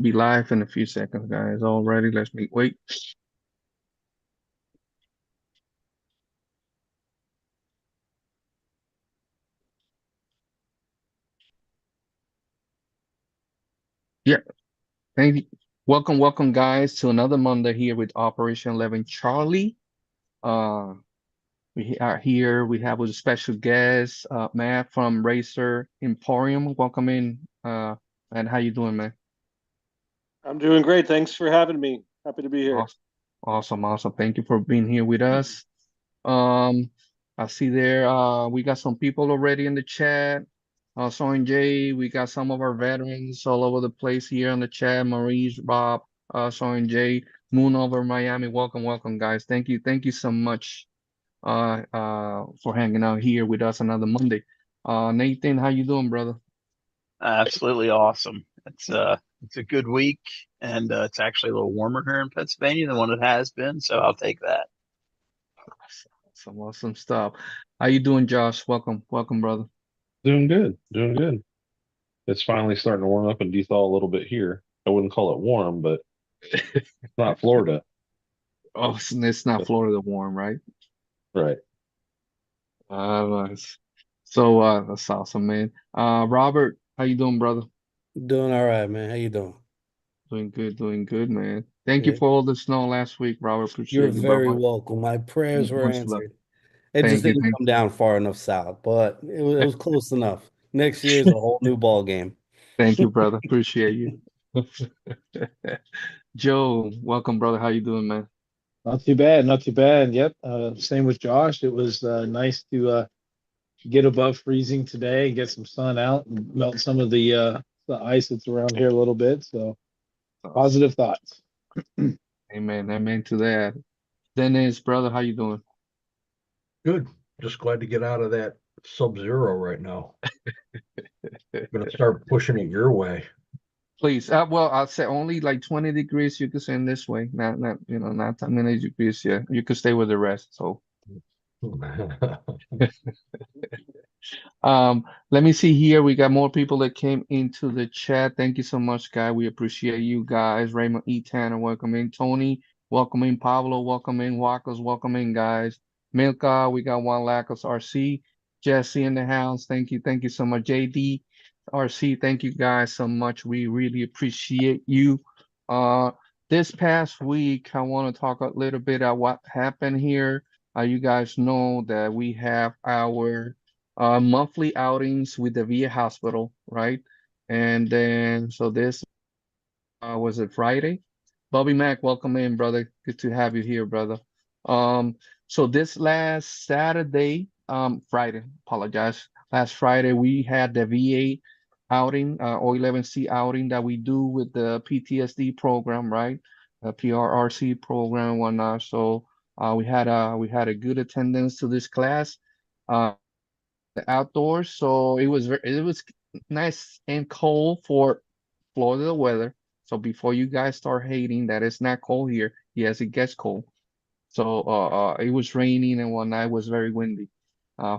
Be live in a few seconds, guys. All ready? Let's meet. Wait. Yeah. Thank you. Welcome, guys, to another Monday here with Operation 11 Charlie. Uh, we are here. We have a special guest, Matt from Razor Emporium. Welcome in. And how you doing, man? I'm doing great. Thanks for having me. Happy to be here. Awesome, awesome. Thank you for being here with us. Um, I see there we got some people already in the chat. Soin J, we got some of our veterans all over the place here on the chat. Maurice, Rob, Soin J, Moon over Miami. Welcome, guys. Thank you so much for hanging out here with us another Monday. Nathan, how you doing, brother? Absolutely awesome. It's a good week, and it's actually a little warmer here in Pennsylvania than what it has been, so I'll take that. Awesome stuff. How you doing, Josh? Welcome, brother. Doing good, doing good. It's finally starting to warm up and thaw a little bit here. I wouldn't call it warm, but it's not Florida. Oh, it's not Florida warm, right? Right. Nice. So that's awesome, man. Robert, how you doing, brother? Doing all right, man. How you doing? Doing good, man. Thank you Yeah. for all the snow last week, Robert. You're Appreciate you, very brother. welcome. My prayers were Much love. answered. It just Thank you. didn't come down far enough south, but it was close enough. Next year is a whole new ball game. Thank you, brother. Appreciate you. Joe, welcome, brother. How you doing, man? Not too bad, not too bad. Yep. Same with Josh. It was nice to get above freezing today, and get some sun out and melt some of the ice that's around here a little bit. So Awesome. positive thoughts. Amen to that. Dennis, brother, how you doing? Good. Just glad to get out of that sub-zero right now. Gonna start pushing it your way. Please. Well, I'll say only like 20 degrees you could send this way. Not that many degrees. Yeah, you could stay with the rest. So let me see here. We got more people that came into the chat. Thank you so much, guy. We appreciate you guys. Raymond E. Tanner, welcome in. Tony, welcome in. Pablo, welcome in. Wacos, welcome in, guys. Milka, we got one Lacos RC. Jesse in the house. Thank you so much. JD, RC, thank you guys so much. We really appreciate you. Uh, this past week, I want to talk a little bit about what happened here. You guys know that we have our monthly outings with the VA hospital, right? And then, so this was it Friday? Bobby Mack, welcome in, brother. Good to have you here, brother. Um, so this last Saturday, Friday, apologize. Last Friday, we had the VA outing, O11C outing that we do with the PTSD program, right? The PRRC program, whatnot. So we had a good attendance to this class. Uh, outdoors, so it was nice and cold for Florida weather. So before you guys start hating that it's not cold here, yes, it gets cold. So it was raining and whatnot. It was very windy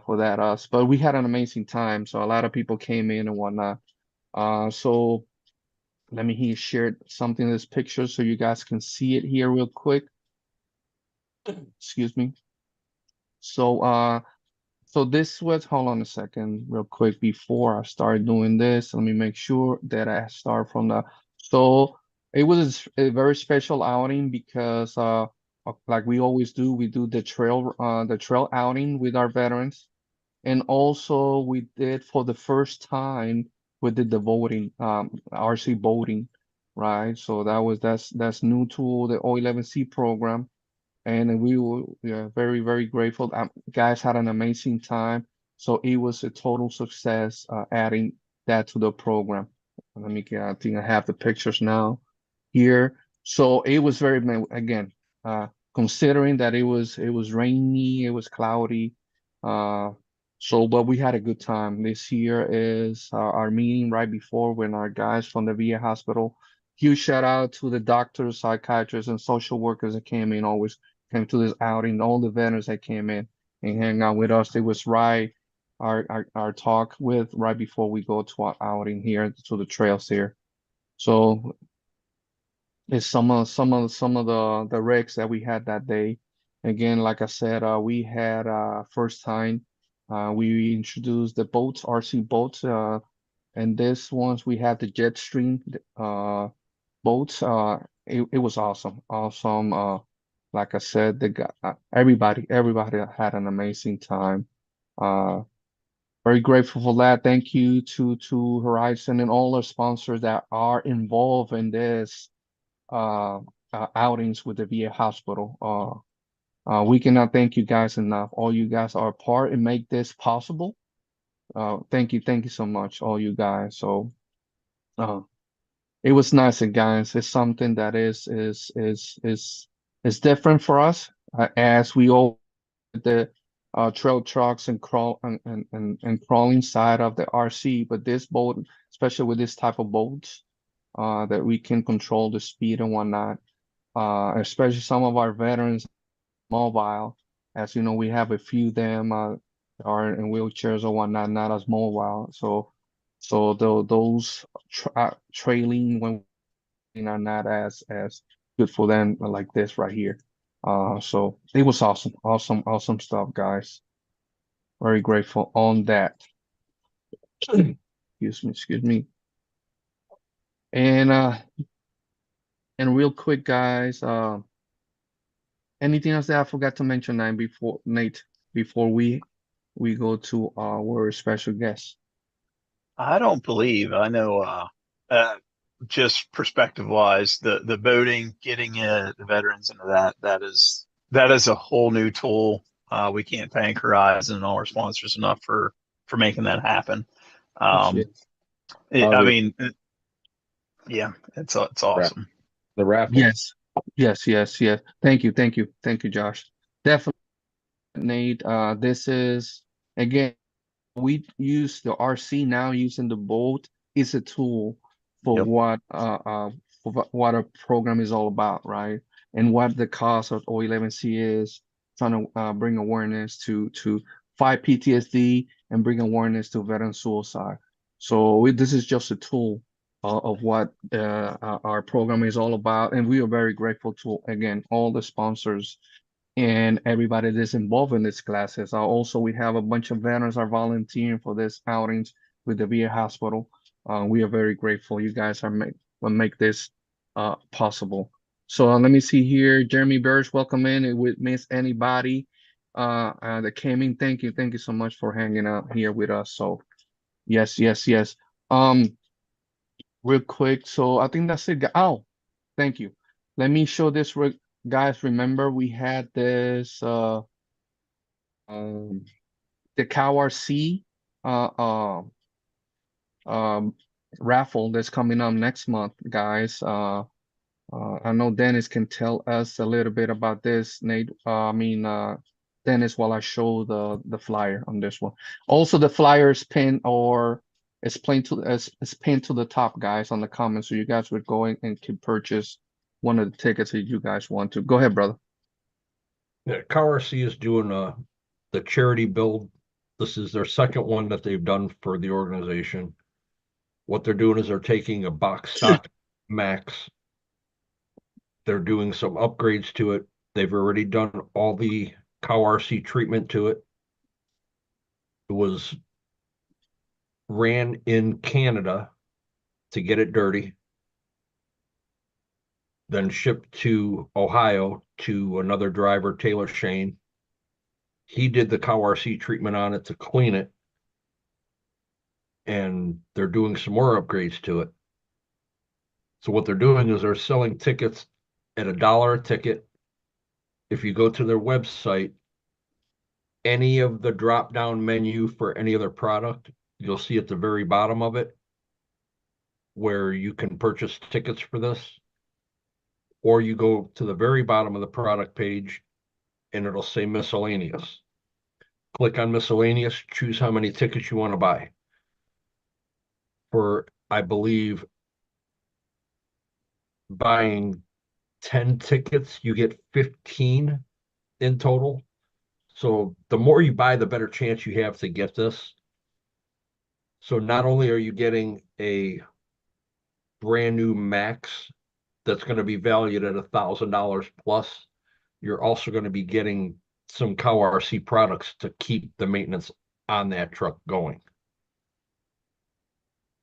for that us, but we had an amazing time. So a lot of people came in and whatnot. So let me here share something in this picture so you guys can see it here real quick. Excuse me. So so this was, hold on a second, real quick, before I start doing this, let me make sure that I start from the, so it was a very special outing because like we always do, we do the trail outing with our veterans. And also we did for the first time, we did the voting, RC voting, right? So that's new to the O11C program, and we were, yeah, very grateful. Guys had an amazing time, so it was a total success adding that to the program. Let me get, I think I have the pictures now here. So it was very, again, considering that it was rainy, it was cloudy, uh, so but we had a good time. This year is our meeting right before when our guys from the VA hospital. Huge shout out to the doctors, psychiatrists, and social workers that came in, always came to this outing, all the veterans that came in and hang out with us. It was right our talk with right before we go to our outing here to the trails here. So is some of the wrecks that we had that day. Again, like I said, we had first time we introduced the boats, RC boats, and this ones we had the Jetstream boats. It was awesome, awesome. Like I said, everybody had an amazing time. Uh, Very grateful for that. Thank you to Horizon and all our sponsors that are involved in this outings with the VA hospital. We cannot thank you guys enough. All you guys are a part and make this possible. Thank you so much, all you guys. So it was nice, and guys, it's something that is different for us as we all the trail trucks and crawling side of the RC, but this boat, especially with this type of boats, that we can control the speed and whatnot. Especially some of our veterans mobile. As you know, we have a few of them are in wheelchairs or whatnot, not as mobile. So those trailing when are not as good for them like this right here. So it was awesome, awesome stuff, guys. Very grateful on that. Excuse me. And real quick, guys, anything else that I forgot to mention, Nate, before we go to our special guest? I don't believe. I know just perspective wise, the boating, getting the veterans into that is a whole new tool. We can't thank Horizon and all our sponsors enough for making that happen. Appreciate I the- mean, yeah, it's awesome. The raffle. Yes. Thank you, Josh. Definitely, Nate. This is again, we use the RC now using the boat is a tool for Yep. what our program is all about, right? And what the cause of O11C is, trying to bring awareness to fight PTSD and bring awareness to veteran suicide. So this is just a tool of what our program is all about, and we are very grateful to again all the sponsors and everybody that's involved in these classes. Also, we have a bunch of veterans are volunteering for this outings with the VA hospital. We are very grateful. You guys will make this possible. So let me see here. Jeremy Burris, welcome in. It would miss anybody that came in. Thank you so much for hanging out here with us. So yes. Real quick. So I think that's it. Oh, thank you. Let me show this. Guys, remember we had this the CowRC raffle that's coming up next month, guys. I know Dennis can tell us a little bit about this, Nate. Dennis, while I show the flyer on this one. Also, the flyer is pinned or it's pinned to the top, guys, on the comments. So you guys would go in and can purchase one of the tickets that you guys want to. Go ahead, brother. Yeah, CowRC is doing the charity build. This is their second one that they've done for the organization. What they're doing is they're taking a box stock Max. They're doing some upgrades to it. They've already done all the CowRC treatment to it. It was ran in Canada to get it dirty, then shipped to Ohio to another driver, Taylor Shane. He did the CowRC treatment on it to clean it, and they're doing some more upgrades to it. So what they're doing is they're selling tickets at $1 a ticket. If you go to their website, any of the drop-down menu for any other product, you'll see at the very bottom of it where you can purchase tickets for this. Or you go to the very bottom of the product page and it'll say miscellaneous. Click on miscellaneous, choose how many tickets you want to buy. For, I believe, buying 10 tickets, you get 15 in total. So the more you buy, the better chance you have to get this. So not only are you getting a brand new Max that's going to be valued at $1,000 plus. You're also going to be getting some cow RC products to keep the maintenance on that truck going.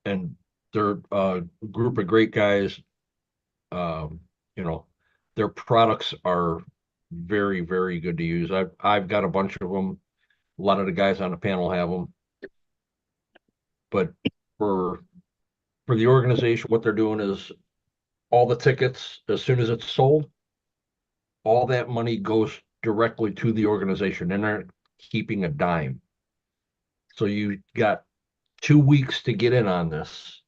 And they're a group of great guys. You know, their products are very, very good to use. I've got a bunch of them. A lot of the guys on the panel have them. But for the organization, what they're doing is all the tickets, as soon as it's sold, all that money goes directly to the organization. They're not keeping a dime. So you got 2 weeks to get in on this.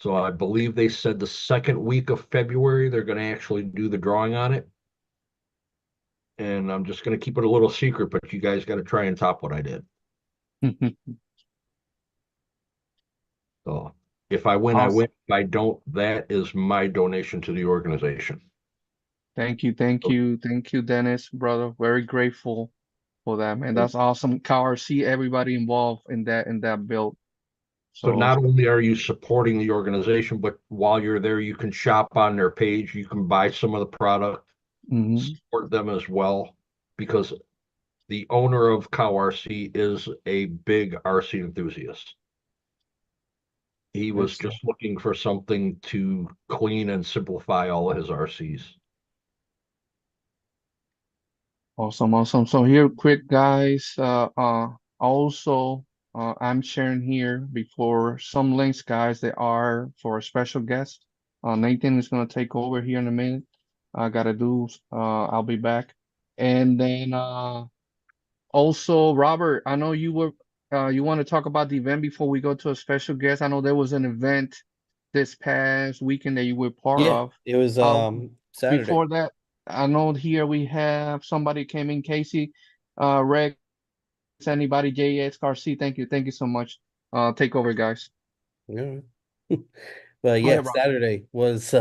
So I believe they said the second week of February, they're going to actually do the drawing on it. And I'm just going to keep it a little secret, but you guys got to try and top what I did. So if I win, I Awesome. win. If I don't, that is my donation to the organization. Thank you, Dennis, brother. Very grateful for that, man. That's awesome. See everybody involved in that build. So So not only are you supporting the organization, but while you're there, you can shop on their page. You can buy some of the product, support them as well, because the owner of Cow RC is a big RC enthusiast. He was just looking for something to clean and simplify all of his RCs. awesome. So here, quick guys. Also, I'm sharing here before some links, guys, that are for a special guest. Nathan is gonna take over here in a minute. I gotta do. I'll be back, and then also, Robert, I know you want to talk about the event before we go to a special guest. I know there was an event this past weekend that you were part Yeah, of. it was Saturday. Before that, I know here we have somebody came in, Casey, Rex, anybody, JX, RC. Thank you so much. Take over, guys. Yeah. Go But yeah, ahead, Rob. Saturday was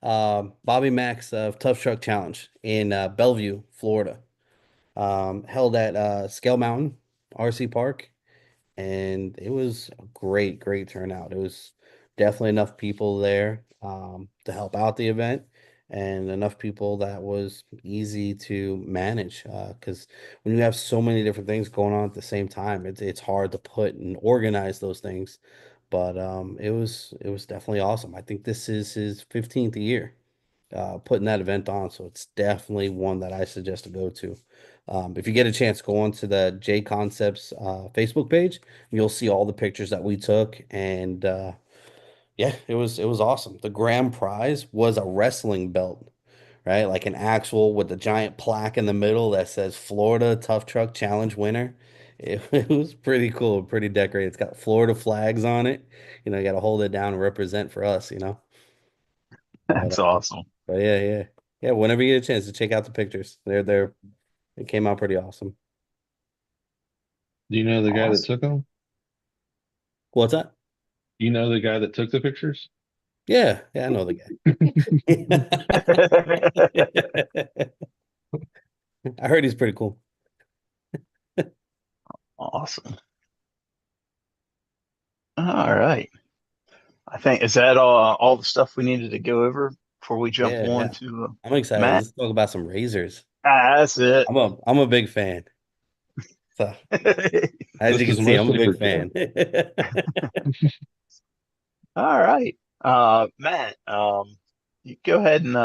Bobby Mack's Tough Truck Challenge in Bellevue, Florida. Held at Scale Mountain RC Park, and it was a great turnout. It was definitely enough people there to help out the event, and enough people that was easy to manage. Because when you have so many different things going on at the same time, it's hard to put and organize those things. But it was definitely awesome. I think this is his 15th year putting that event on, so it's definitely one that I suggest to go to. If you get a chance, go on to the J Concepts Facebook page. You'll see all the pictures that we took, and yeah, it was awesome. The grand prize was a wrestling belt, right? Like an actual with the giant plaque in the middle that says Florida Tough Truck Challenge winner. It was pretty cool, pretty decorated. It's got Florida flags on it. You got to hold it down and represent for us. But That's awesome. but yeah. Whenever you get a chance to check out the pictures, it came out pretty awesome. Do you know the guy that Awesome. took them? What's that? You know the guy that took the pictures? Yeah, I know the guy. I heard he's pretty cool. Awesome. All right. I think is that all the stuff we needed to go over before we jump Yeah. on to I'm excited. Matt? Let's talk about some razors. That's it. I'm a big fan. So as This you can is see, I'm a mostly for big fan. All right. Matt, you go ahead and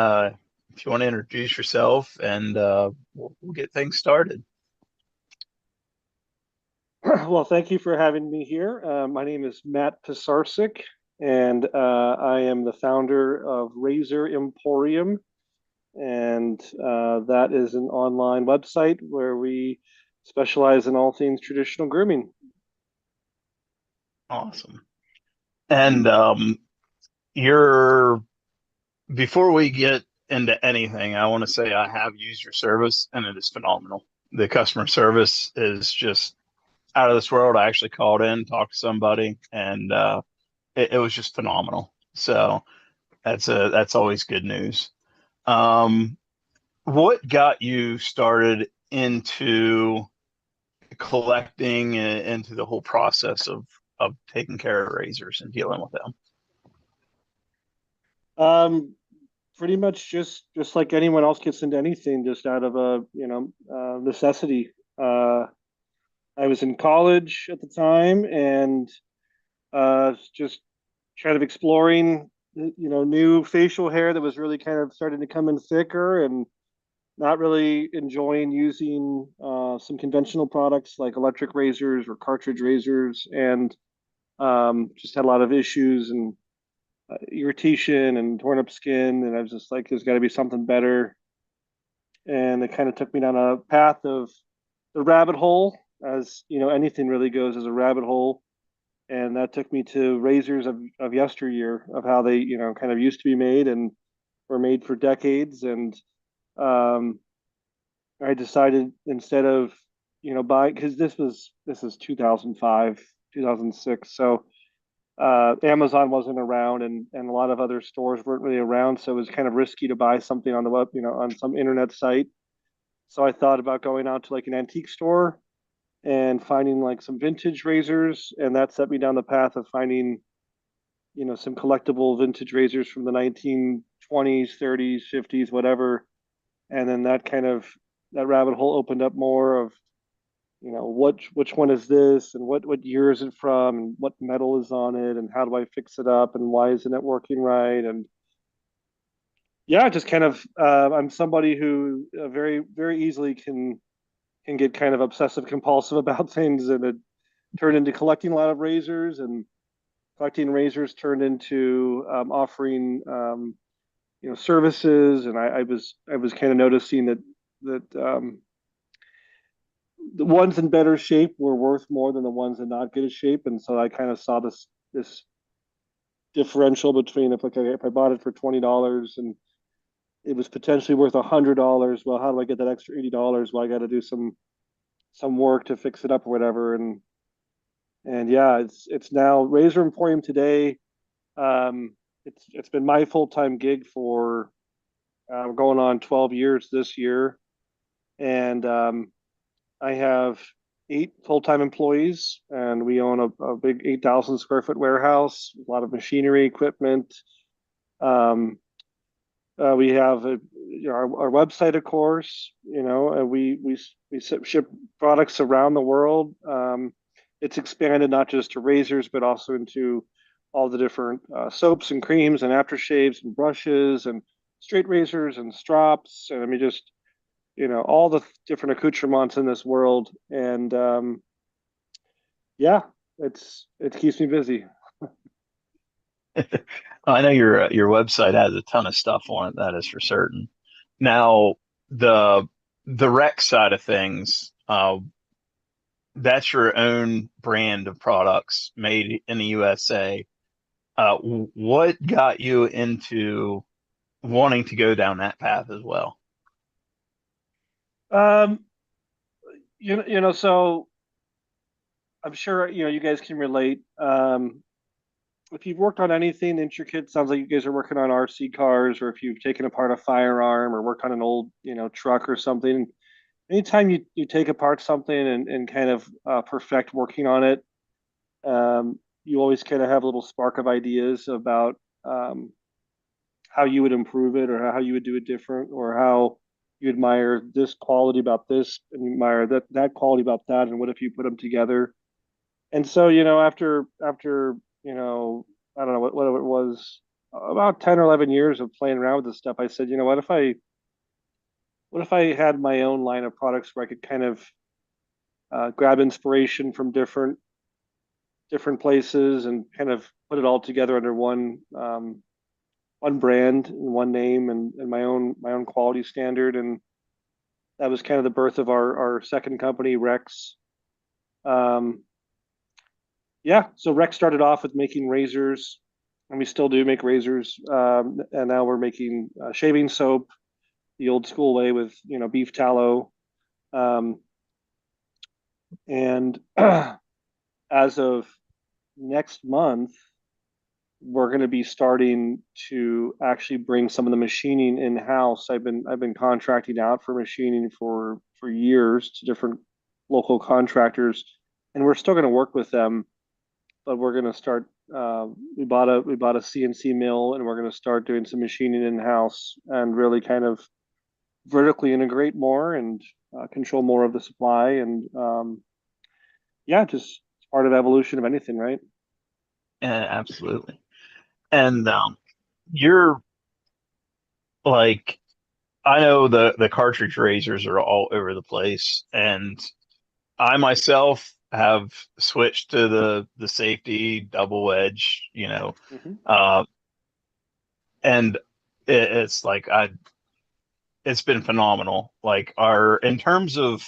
if you want to introduce yourself and we'll get things started. Well, thank you for having me here. My name is Matt Pisarcik, and I am the founder of Razor Emporium, and that is an online website where we specialize in all things traditional grooming. Awesome. And you're before we get into anything, I want to say I have used your service and it is phenomenal. The customer service is just out of this world. I actually called in, talked to somebody, and it was just phenomenal. So that's always good news. What got you started into collecting and into the whole process of taking care of razors and dealing with them? Pretty much just like anyone else gets into anything, just out of a necessity. I was in college at the time, and just kind of exploring new facial hair that was really kind of starting to come in thicker, and not really enjoying using some conventional products like electric razors or cartridge razors, and just had a lot of issues and irritation and torn up skin. And I was just like, there's got to be something better. And it kind of took me down a path of the rabbit hole, as anything really goes as a rabbit hole. And that took me to razors of yesteryear, of how they kind of used to be made and were made for decades. And um, I decided, instead of buying, because this is 2005, 2006, so Amazon wasn't around, and a lot of other stores weren't really around, so it was kind of risky to buy something on the web, on some internet site. So I thought about going out to like an antique store and finding like some vintage razors, and that set me down the path of finding some collectible vintage razors from the 1920s, 30s, 50s, whatever. And then that rabbit hole opened up more of which one is this, and what year is it from, and what metal is on it, and how do I fix it up, and why isn't it working right. And yeah, just kind of I'm somebody who very very easily can get kind of obsessive compulsive about things, and it turned into collecting a lot of razors, and collecting razors turned into offering services. And I was kind of noticing that the ones in better shape were worth more than the ones in not good shape. And so I kind of saw this differential between, if I bought it for $20 and it was potentially worth $100, well, how do I get that extra $80? Well, I got to do some work to fix it up or whatever. And yeah, it's now Razor Emporium today. It's been my full-time gig for going on 12 years this year. And I have 8 full-time employees, and we own a big 8,000 square foot warehouse, a lot of machinery, equipment. We have our website, of course, and we ship products around the world. It's expanded not just to razors, but also into all the different soaps and creams and aftershaves and brushes and straight razors and strops. And I mean, just all the different accoutrements in this world. And yeah, it keeps me busy. I know your website has a ton of stuff on it, that is for certain. Now, the rec side of things, that's your own brand of products made in the USA. What got you into wanting to go down that path as well? Um, so I'm sure you guys can relate. If you've worked on anything intricate, sounds like you guys are working on RC cars, or if you've taken apart a firearm or worked on an old truck or something. Anytime you take apart something and kind of perfect working on it, you always kind of have a little spark of ideas about how you would improve it, or how you would do it different, or how you admire this quality about this and you admire that quality about that, and what if you put them together. And so after I don't know what it was, about 10 or 11 years of playing around with this stuff, I said, what if I had my own line of products where I could kind of grab inspiration from different places and kind of put it all together under one brand and one name, and my own quality standard. And that was kind of the birth of our second company, Rex. Yeah, so Rex started off with making razors, and we still do make razors. And now we're making shaving soap the old school way with beef tallow. And as of next month, we're going to be starting to actually bring some of the machining in house. I've been contracting out for machining for years to different local contractors, and we're still going to work with them, but we're going to start we bought a CNC mill, and we're going to start doing some machining in house and really kind of vertically integrate more and control more of the supply. And yeah, just part of evolution of anything, right? Yeah, absolutely. And you're like, I know the cartridge razors are all over the place, and I myself have switched to the safety double edge, Mm-hmm. uh, and it's like it's been phenomenal. Like in terms of,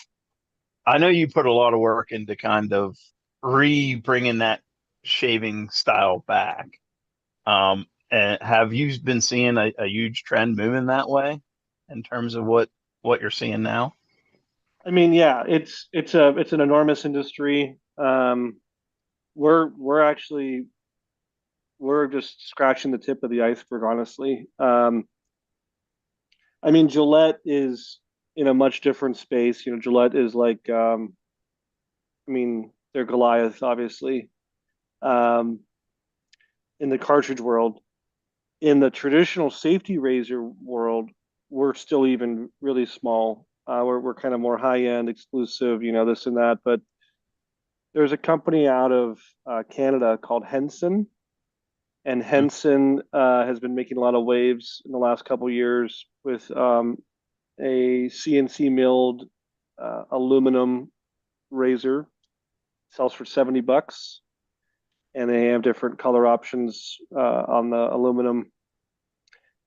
I know you put a lot of work into kind of bringing that shaving style back. And have you been seeing a huge trend moving that way in terms of what you're seeing now? I mean, yeah, it's an enormous industry. We're actually we're just scratching the tip of the iceberg, honestly. I mean, Gillette is in a much different space. You know, Gillette is like, I mean, they're Goliath, obviously, um, in the cartridge world. In the traditional safety razor world, we're still even really small. We're kind of more high end, exclusive, this and that. But there's a company out of Canada called Henson, and Henson has been making a lot of waves in the last couple of years with a CNC milled aluminum razor. Sells for $70, and they have different color options on the aluminum.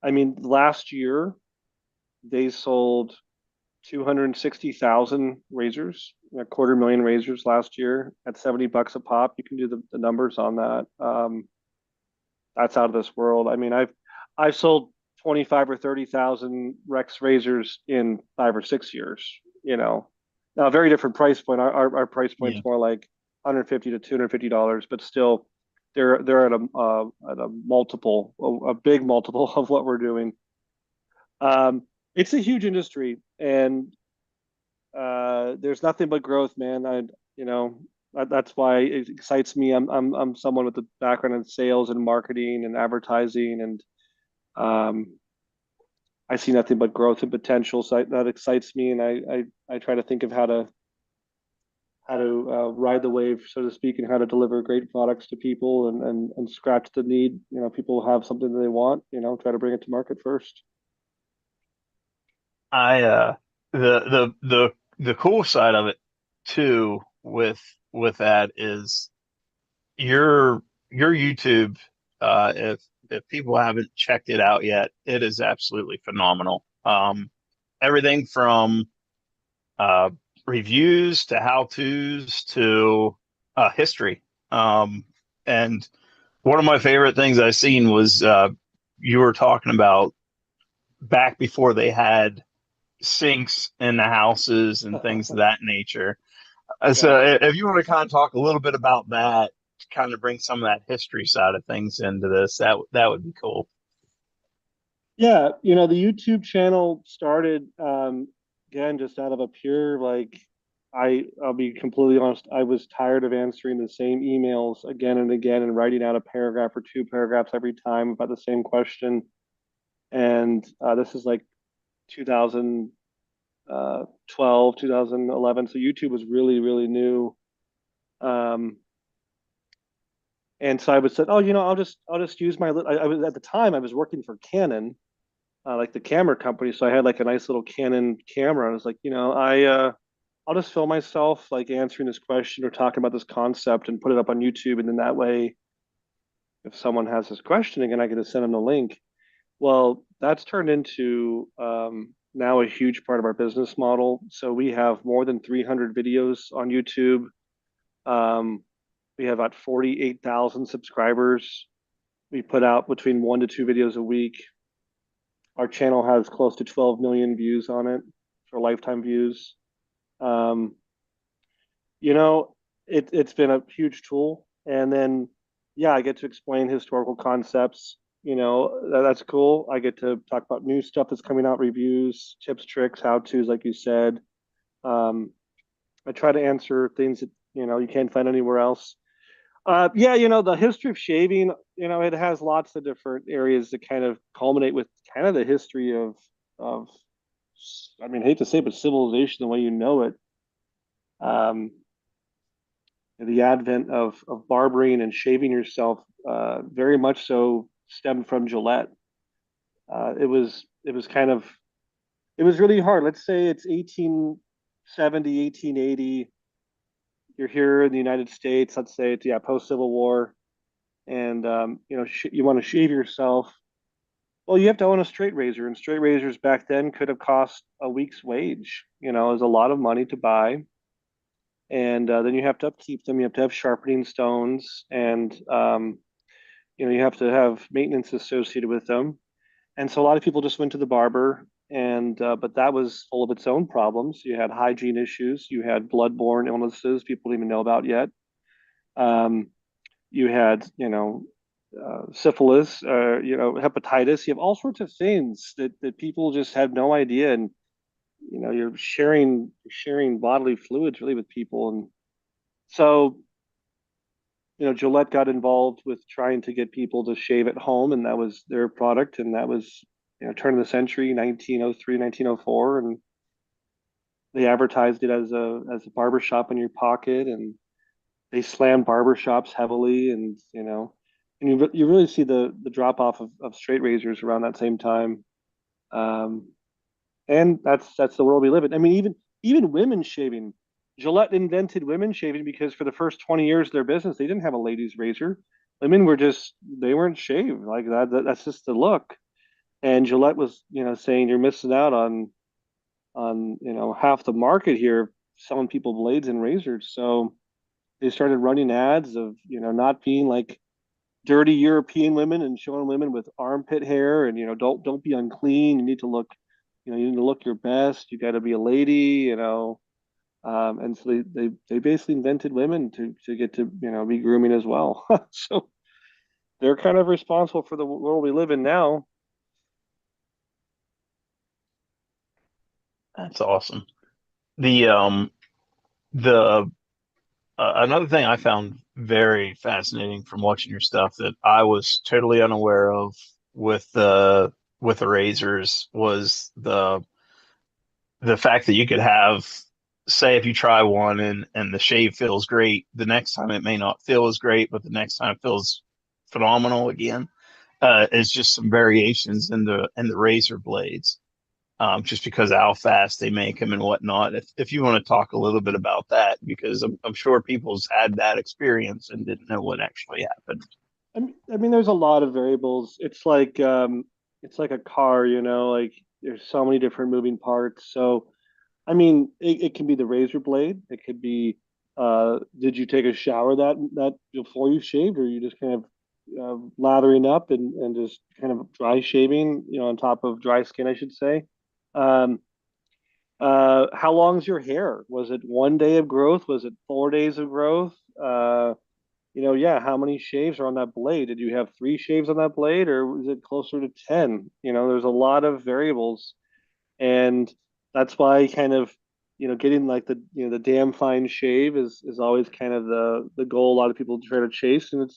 I mean, last year they sold 260,000 razors, 250,000 razors last year at $70 a pop. You can do the numbers on that. That's out of this world. I mean, I've sold 25 or 30,000 Rex razors in 5 or 6 years. Now a very different price point. Our price point's Yeah. more like $150 to $250, but still, they're at a multiple, a big multiple of what we're doing. It's a huge industry, and there's nothing but growth, man. That's why it excites me. I'm someone with a background in sales and marketing and advertising, and I see nothing but growth and potential. So that excites me, and I try to think of how to ride the wave, so to speak, and how to deliver great products to people and scratch the need. People have something that they want. Try to bring it to market first. I the cool side of it too with that is your YouTube. If people haven't checked it out yet, it is absolutely phenomenal. Everything from uh, reviews to how-tos to history. And one of my favorite things I've seen was you were talking about back before they had sinks in the houses and things of that nature. So if you want to kind of talk a little bit about that, to kind of bring some of that history side of things into this, that would be cool. Yeah, the YouTube channel started again just out of a pure like I'll be completely honest, I was tired of answering the same emails again and again and writing out a paragraph or two paragraphs every time about the same question. And this is like 2012, 2011. So YouTube was really, really new. And so I would say, oh, I'll just use I was at the time I was working for Canon, like the camera company. So I had like a nice little Canon camera. And I was like, I'll just film myself like answering this question or talking about this concept and put it up on YouTube. And then that way, if someone has this question again, I can just send them the link. Well, that's turned into now a huge part of our business model. So we have more than 300 videos on YouTube. We have about 48,000 subscribers. We put out between 1 to 2 videos a week. Our channel has close to 12 million views on it for lifetime views. Um, it's been a huge tool. And then, yeah, I get to explain historical concepts. That's cool. I get to talk about new stuff that's coming out, reviews, tips, tricks, how to's, like you said. I try to answer things that you can't find anywhere else. Yeah, the history of shaving, it has lots of different areas that kind of culminate with kind of the history of, I mean, I hate to say it, but civilization, the way you know it. Um, the advent of barbering and shaving yourself, very much so stemmed from Gillette. It was kind of, it was really hard. Let's say it's 1870, 1880. You're here in the United States. Let's say it's, yeah, post Civil War, and you want to shave yourself. Well, you have to own a straight razor, and straight razors back then could have cost a week's wage. It was a lot of money to buy, and then you have to upkeep them. You have to have sharpening stones, and you have to have maintenance associated with them. And so a lot of people just went to the barber, and but that was full of its own problems. You had hygiene issues, you had bloodborne illnesses people didn't even know about yet. Um, you had, syphilis, hepatitis. You have all sorts of things that people just have no idea, and you're sharing bodily fluids really with people, and so Gillette got involved with trying to get people to shave at home, and that was their product, and that was turn of the century, 1903, 1904, and they advertised it as a barber shop in your pocket, and they slammed barbershops heavily, and and you really see the drop off of straight razors around that same time, um, and that's the world we live in. I mean, even women shaving. Gillette invented women shaving because for the first 20 years of their business, they didn't have a ladies' razor. Women they weren't shaved like that. That's just the look. And Gillette was, saying you're missing out on half the market here selling people blades and razors. So they started running ads of not being like dirty European women and showing women with armpit hair, and don't be unclean. You need to look, you need to look your best. You got to be a lady, and so they basically invented women to get to be grooming as well. So they're kind of responsible for the world we live in now. That's awesome. The another thing I found very fascinating from watching your stuff that I was totally unaware of with the razors was the fact that you could have, say, if you try one and the shave feels great, the next time it may not feel as great, but the next time it feels phenomenal again. It's just some variations in the razor blades, just because of how fast they make them and whatnot. If you want to talk a little bit about that, because I'm sure people's had that experience and didn't know what actually happened. I mean, there's a lot of variables. It's like a car, like there's so many different moving parts. So, I mean, it can be the razor blade. It could be, did you take a shower that before you shaved, or you just kind of lathering up and just kind of dry shaving, on top of dry skin, I should say. Um, how long's your hair? Was it 1 day of growth? Was it 4 days of growth? Yeah, how many shaves are on that blade? Did you have three shaves on that blade, or was it closer to 10? There's a lot of variables, and that's why kind of, getting like the damn fine shave is always kind of the goal a lot of people try to chase, and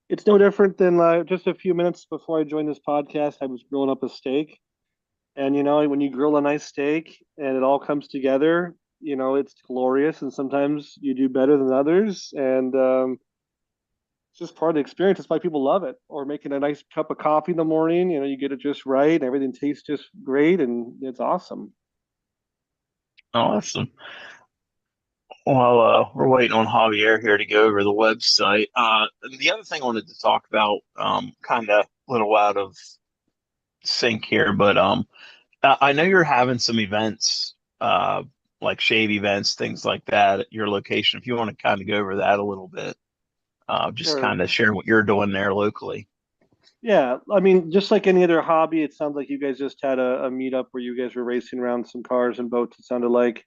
it's no different than just a few minutes before I joined this podcast, I was grilling up a steak, and when you grill a nice steak and it all comes together, it's glorious, and sometimes you do better than others, and it's just part of the experience. That's why people love it. Or making a nice cup of coffee in the morning, you get it just right, and everything tastes just great, and it's awesome. Awesome. Well, we're waiting on Javier here to go over the website. And the other thing I wanted to talk about, kind of a little out of sync here, but I know you're having some events, like shave events, things like that at your location. If you want to kind of go over that a little bit, just Sure. kind of share what you're doing there locally. Yeah, I mean, just like any other hobby, it sounds like you guys just had a meetup where you guys were racing around some cars and boats. It sounded like,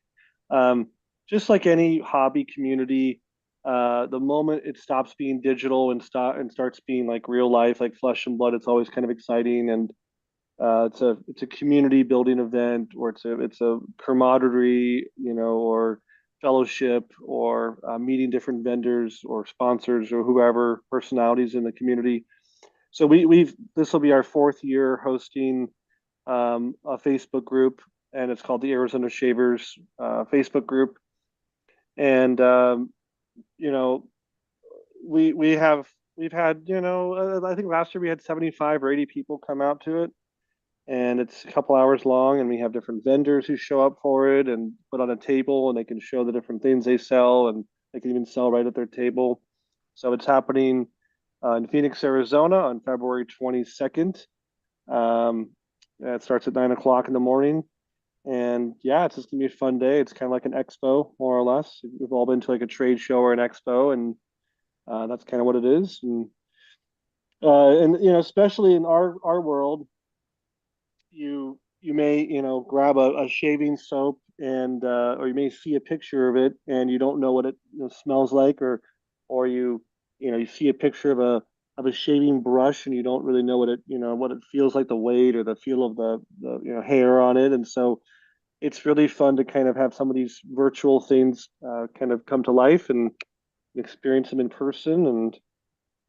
um, just like any hobby community, the moment it stops being digital and starts being like real life, like flesh and blood, it's always kind of exciting, and it's a community building event, or it's a camaraderie, or fellowship or meeting different vendors or sponsors or whoever, personalities in the community. So this will be our 4th year hosting a Facebook group, and it's called the Arizona Shavers Facebook group. And you know, we've had, I think last year we had 75 or 80 people come out to it, and it's a couple hours long, and we have different vendors who show up for it and put on a table, and they can show the different things they sell, and they can even sell right at their table. So it's happening in Phoenix, Arizona on February 22nd. It starts at 9 o'clock in the morning. And yeah, it's just gonna be a fun day. It's kind of like an expo, more or less. We've all been to like a trade show or an expo, and that's kind of what it is. And especially in our world, you may grab a shaving soap, and or you may see a picture of it and you don't know what it smells like, or you see a picture of a shaving brush and you don't really know what it feels like, the weight or the feel of the hair on it. And so it's really fun to kind of have some of these virtual things kind of come to life and experience them in person,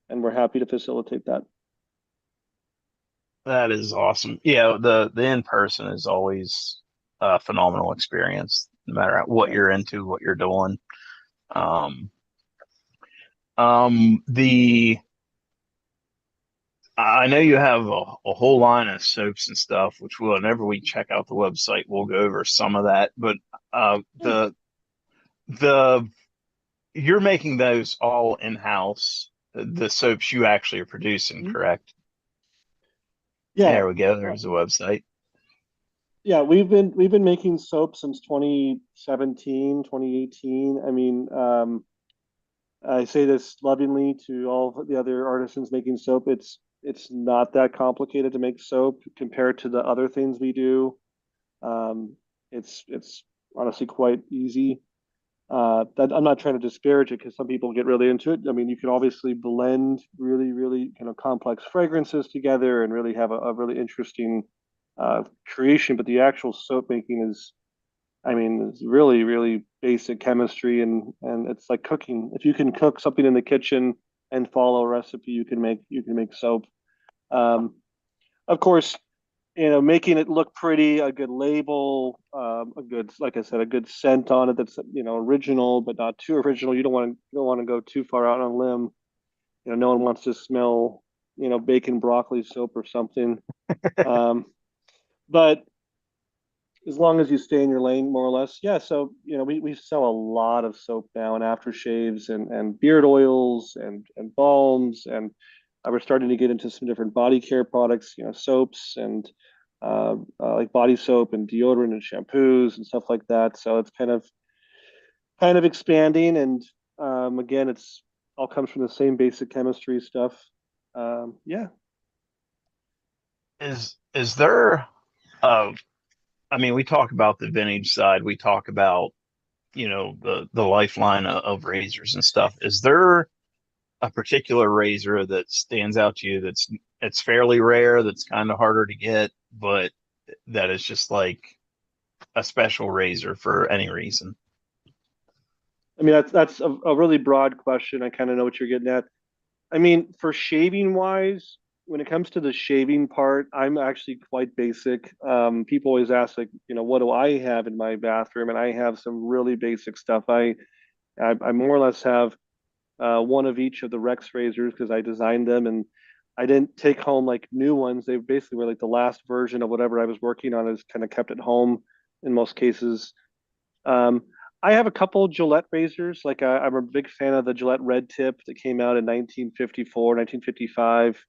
and we're happy to facilitate that. That is awesome. Yeah, the in person is always a phenomenal experience, no matter what Yeah. you're into, what you're doing. Um, the I know you have a whole line of soaps and stuff, which will, whenever we check out the website, we'll go over some of that. But the you're making those all in-house, the soaps you actually are producing, Mhm. correct? Yeah. There we go. There's the website. Yeah, we've been making soap since 2017, 2018. I mean, I say this lovingly to all the other artisans making soap. It's not that complicated to make soap compared to the other things we do. Um, it's honestly quite easy. That I'm not trying to disparage it, because some people get really into it. I mean, you can obviously blend really, really kind of complex fragrances together and really have a really interesting creation. But the actual soap making is, I mean, it's really, really basic chemistry, and it's like cooking. If you can cook something in the kitchen and follow a recipe, you can make soap. Um, of course, making it look pretty, a good label, a good, like I said, a good scent on it that's original but not too original. You don't want to go too far out on a limb. No one wants to smell bacon broccoli soap or something. Um, but as long as you stay in your lane, more or less. Yeah. So we sell a lot of soap now, and aftershaves, and beard oils, and balms, and we're starting to get into some different body care products, soaps, and like body soap and deodorant and shampoos and stuff like that. So it's kind of expanding, and again, it's all comes from the same basic chemistry stuff. Yeah. Is there uh I mean, we talk about the vintage side, we talk about, the lifeline of razors and stuff. Is there a particular razor that stands out to you it's fairly rare, that's kind of harder to get, but that is just like a special razor for any reason? I mean, that's a really broad question. I kind of know what you're getting at. I mean, for shaving wise, when it comes to the shaving part, I'm actually quite basic. People always ask, like, what do I have in my bathroom? And I have some really basic stuff. I more or less have one of each of the Rex razors, because I designed them, and I didn't take home like new ones. They basically were like the last version of whatever I was working on, is kind of kept at home in most cases. Um, I have a couple Gillette razors. Like, I'm a big fan of the Gillette Red Tip that came out in 1954, 1955.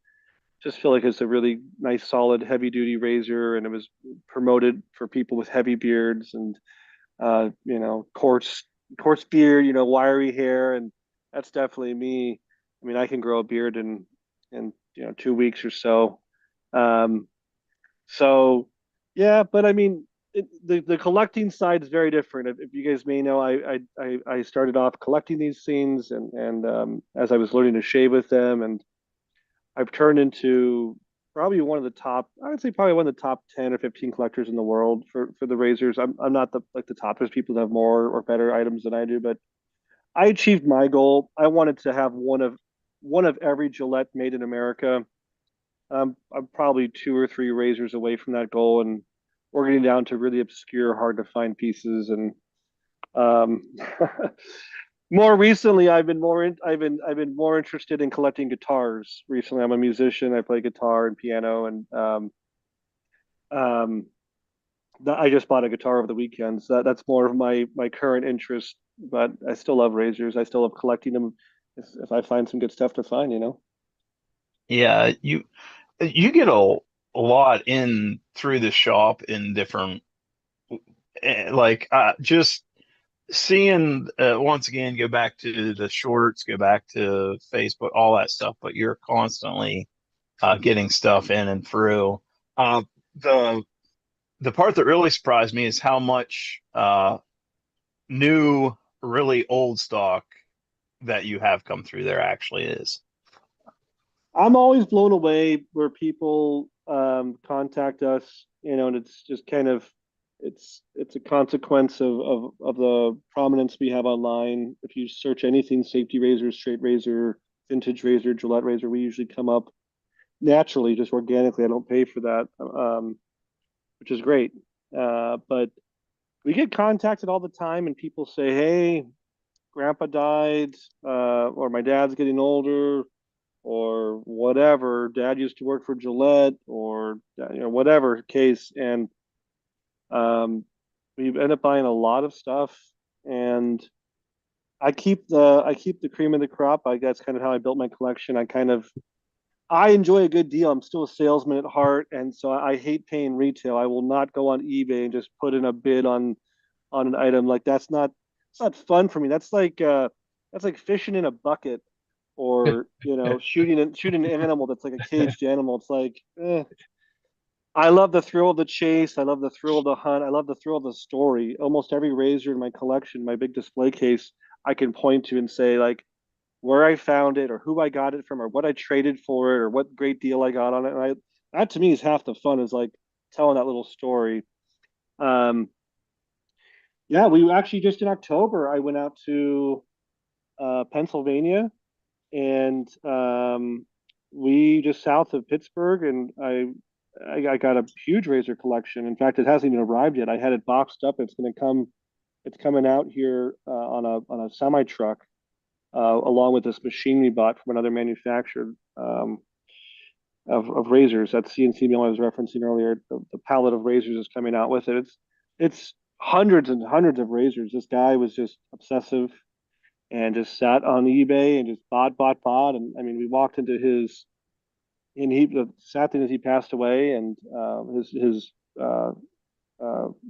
Just feel like it's a really nice, solid, heavy duty razor, and it was promoted for people with heavy beards and coarse beard, wiry hair, and that's definitely me. I mean, I can grow a beard in 2 weeks or so. Um, so yeah, but I mean, the collecting side is very different. If you guys may know, I started off collecting these things, and as I was learning to shave with them, and I've turned into probably one of the top. I would say probably one of the top 10 or 15 collectors in the world for the razors. I'm not the like the top. There's people that have more or better items than I do, but I achieved my goal. I wanted to have one of every Gillette made in America. I'm probably two or three razors away from that goal, and we're getting down to really obscure, hard to find pieces. And um, more recently, I've been more interested in collecting guitars. Recently, I'm a musician. I play guitar and piano, and um, I just bought a guitar over the weekend. So that's more of my current interest. But I still love razors. I still love collecting them. If I find some good stuff to find, you know. Yeah, you get a lot in through the shop in different like just seeing once again, go back to the shorts, go back to Facebook, all that stuff, but you're constantly getting stuff in and through. Uh, the the part that really surprised me is how much new, really old stock that you have come through there actually is. I'm always blown away where people contact us, you know, and it's just kind of it's a consequence of the prominence we have online. If you search anything, safety razor, straight razor, vintage razor, Gillette razor, we usually come up naturally, just organically. I don't pay for that, which is great. But we get contacted all the time, and people say, "Hey, Grandpa died, or my dad's getting older." Or whatever. Dad used to work for Gillette, or whatever case, and we end up buying a lot of stuff. And I keep the cream of the crop. That's kind of how I built my collection. I enjoy a good deal. I'm still a salesman at heart, and so I hate paying retail. I will not go on eBay and just put in a bid on an item. Like it's not fun for me. That's like fishing in a bucket, or shooting an animal that's like a caged animal. It's like I love the thrill of the chase. I love the thrill of the hunt. I love the thrill of the story. Almost every razor in my collection, my big display case, I can point to and say like where I found it, or who I got it from, or what I traded for it, or what great deal I got on it. And that to me is half the fun, is like telling that little story. Um, yeah, we actually just in October I went out to Pennsylvania, and we just south of Pittsburgh, and I got a huge razor collection. In fact, it hasn't even arrived yet. I had it boxed up. It's coming out here on a semi truck, along with this machine we bought from another manufacturer of razors. That CNC mill I was referencing earlier. The palette of razors is coming out with it. It's hundreds and hundreds of razors. This guy was just obsessive and just sat on eBay and just bought. And I mean, we walked into his, and the sad thing is he passed away, and his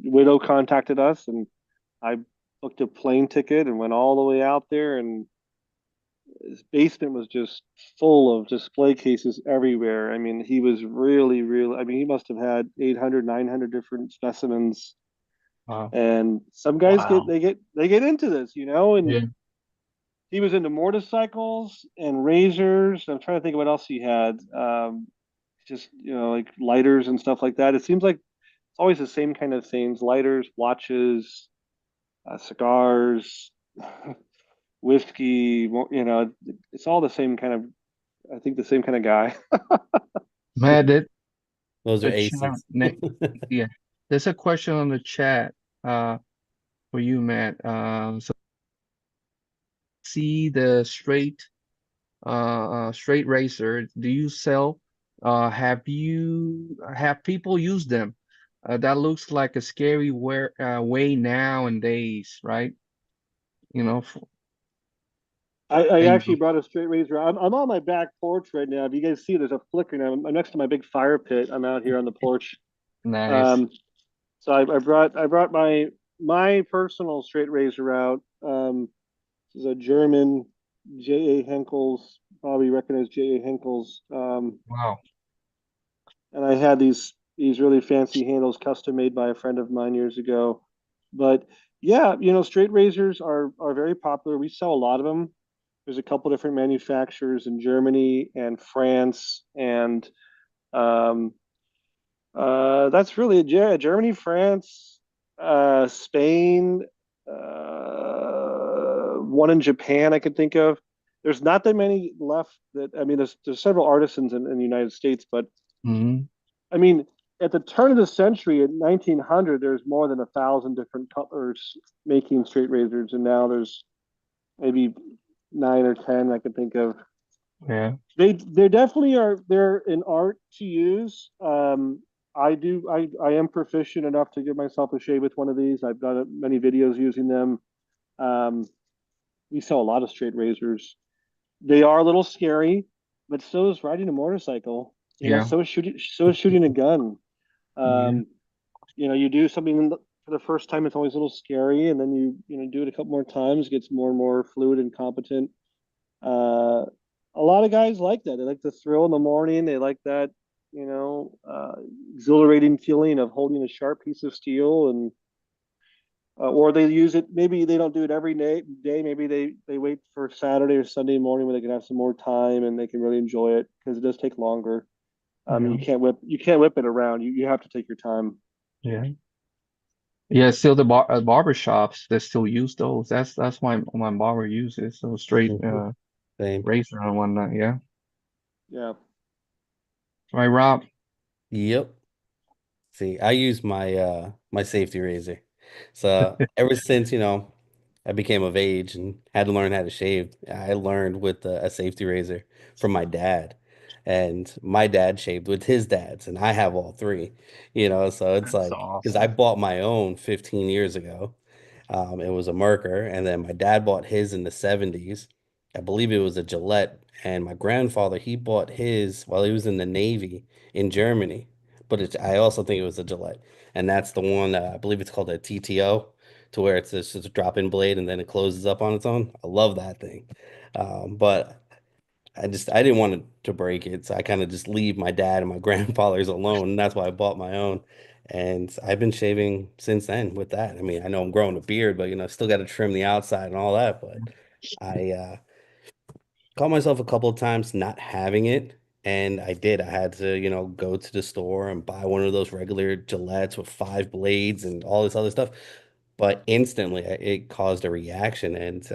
widow contacted us, and I booked a plane ticket and went all the way out there, and his basement was just full of display cases everywhere. I mean, he was really, really, I mean, he must have had 800, 900 different specimens. Wow. And some guys Wow. they get into this, and Yeah. he was into motorcycles and razors. I'm trying to think of what else he had. Just like lighters and stuff like that. It seems like it's always the same kind of things: lighters, watches, cigars, whiskey. It's all the same kind of. I think the same kind of guy. Matt, Those are the chat, aces. yeah, there's a question on the chat for you, Matt. So see the straight racer. Do you sell? Have people used them? That looks like a scary way nowadays, right? F- I and actually brought a straight razor. I'm on my back porch right now. If you guys see, there's a flicker. I'm next to my big fire pit. I'm out here on the porch. nice. Um, so I brought my personal straight razor out. This is a German J.A. Henkel's, probably recognize J.A. Henkel's. Wow. And I had these really fancy handles custom made by a friend of mine years ago. But yeah, straight razors are very popular. We sell a lot of them. There's a couple different manufacturers in Germany and France, and That's really it. Yeah, Germany, France, Spain, one in Japan I could think of. There's not that many left. That I mean, there's several artisans in the United States, but Hmm. I mean, at the turn of the century, in 1900, there's more than 1,000 different colors making straight razors, and now there's maybe 9 or 10 I could think of. Yeah. They definitely are. They're an art to use. I am proficient enough to give myself a shave with one of these. I've done many videos using them. Um, we sell a lot of straight razors. They are a little scary, but so is riding a motorcycle. Yeah. So is shooting a gun. Yeah. Um, you do something for the first time, it's always a little scary, and then do it a couple more times, it gets more and more fluid and competent. Uh, a lot of guys like that. They like the thrill in the morning. They like that, exhilarating feeling of holding a sharp piece of steel, and or they use it. Maybe they don't do it every day. Maybe they wait for Saturday or Sunday morning where they can have some more time and they can really enjoy it because it does take longer. Yeah. You can't whip it around. You have to take your time. Yeah. Yeah, still the barber shops that still use those. That's why my barber uses so straight Mhm. Same. razor and whatnot. Yeah. Yeah. Right, Rob? Yep. See, I use my safety razor. So ever since, I became of age and had to learn how to shave, I learned with a safety razor from my dad. And my dad shaved with his dad's, and I have all three, so it's That's like, because I awesome. bought my own 15 years ago. It was a Mercer, and then my dad bought his in the 70s. I believe it was a Gillette, and my grandfather, he bought his while he was in the Navy in Germany, but I also think it was a Gillette, and that's the one, I believe it's called a TTO, to where it's just a drop-in blade and then it closes up on its own. I love that thing. But I didn't want to break it, so I kind of just leave my dad and my grandfather's alone, and that's why I bought my own. And I've been shaving since then with that. I mean, I know I'm growing a beard, but still got to trim the outside and all that. But I caught myself a couple of times not having it, and I did. I had to, go to the store and buy one of those regular Gillettes with 5 blades and all this other stuff. But instantly, it caused a reaction, and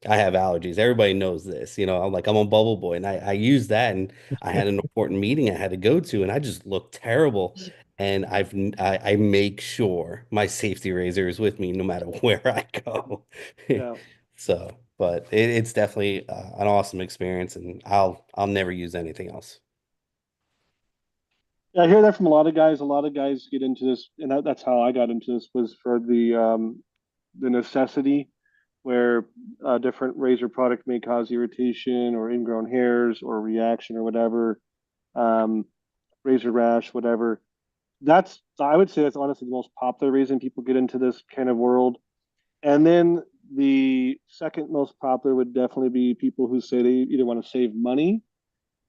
I have allergies. Everybody knows this. I'm a bubble boy, and I use that, and I had an important meeting I had to go to, and I just looked terrible. And I make sure my safety razor is with me no matter where I go. Yeah. So, but it's definitely an awesome experience, and I'll never use anything else. Yeah, I hear that from a lot of guys. A lot of guys get into this, and that's how I got into this was for the necessity, where a different razor product may cause irritation or ingrown hairs or reaction or whatever, um, razor rash, whatever. I would say that's honestly the most popular reason people get into this kind of world. And then the second most popular would definitely be people who say they either want to save money,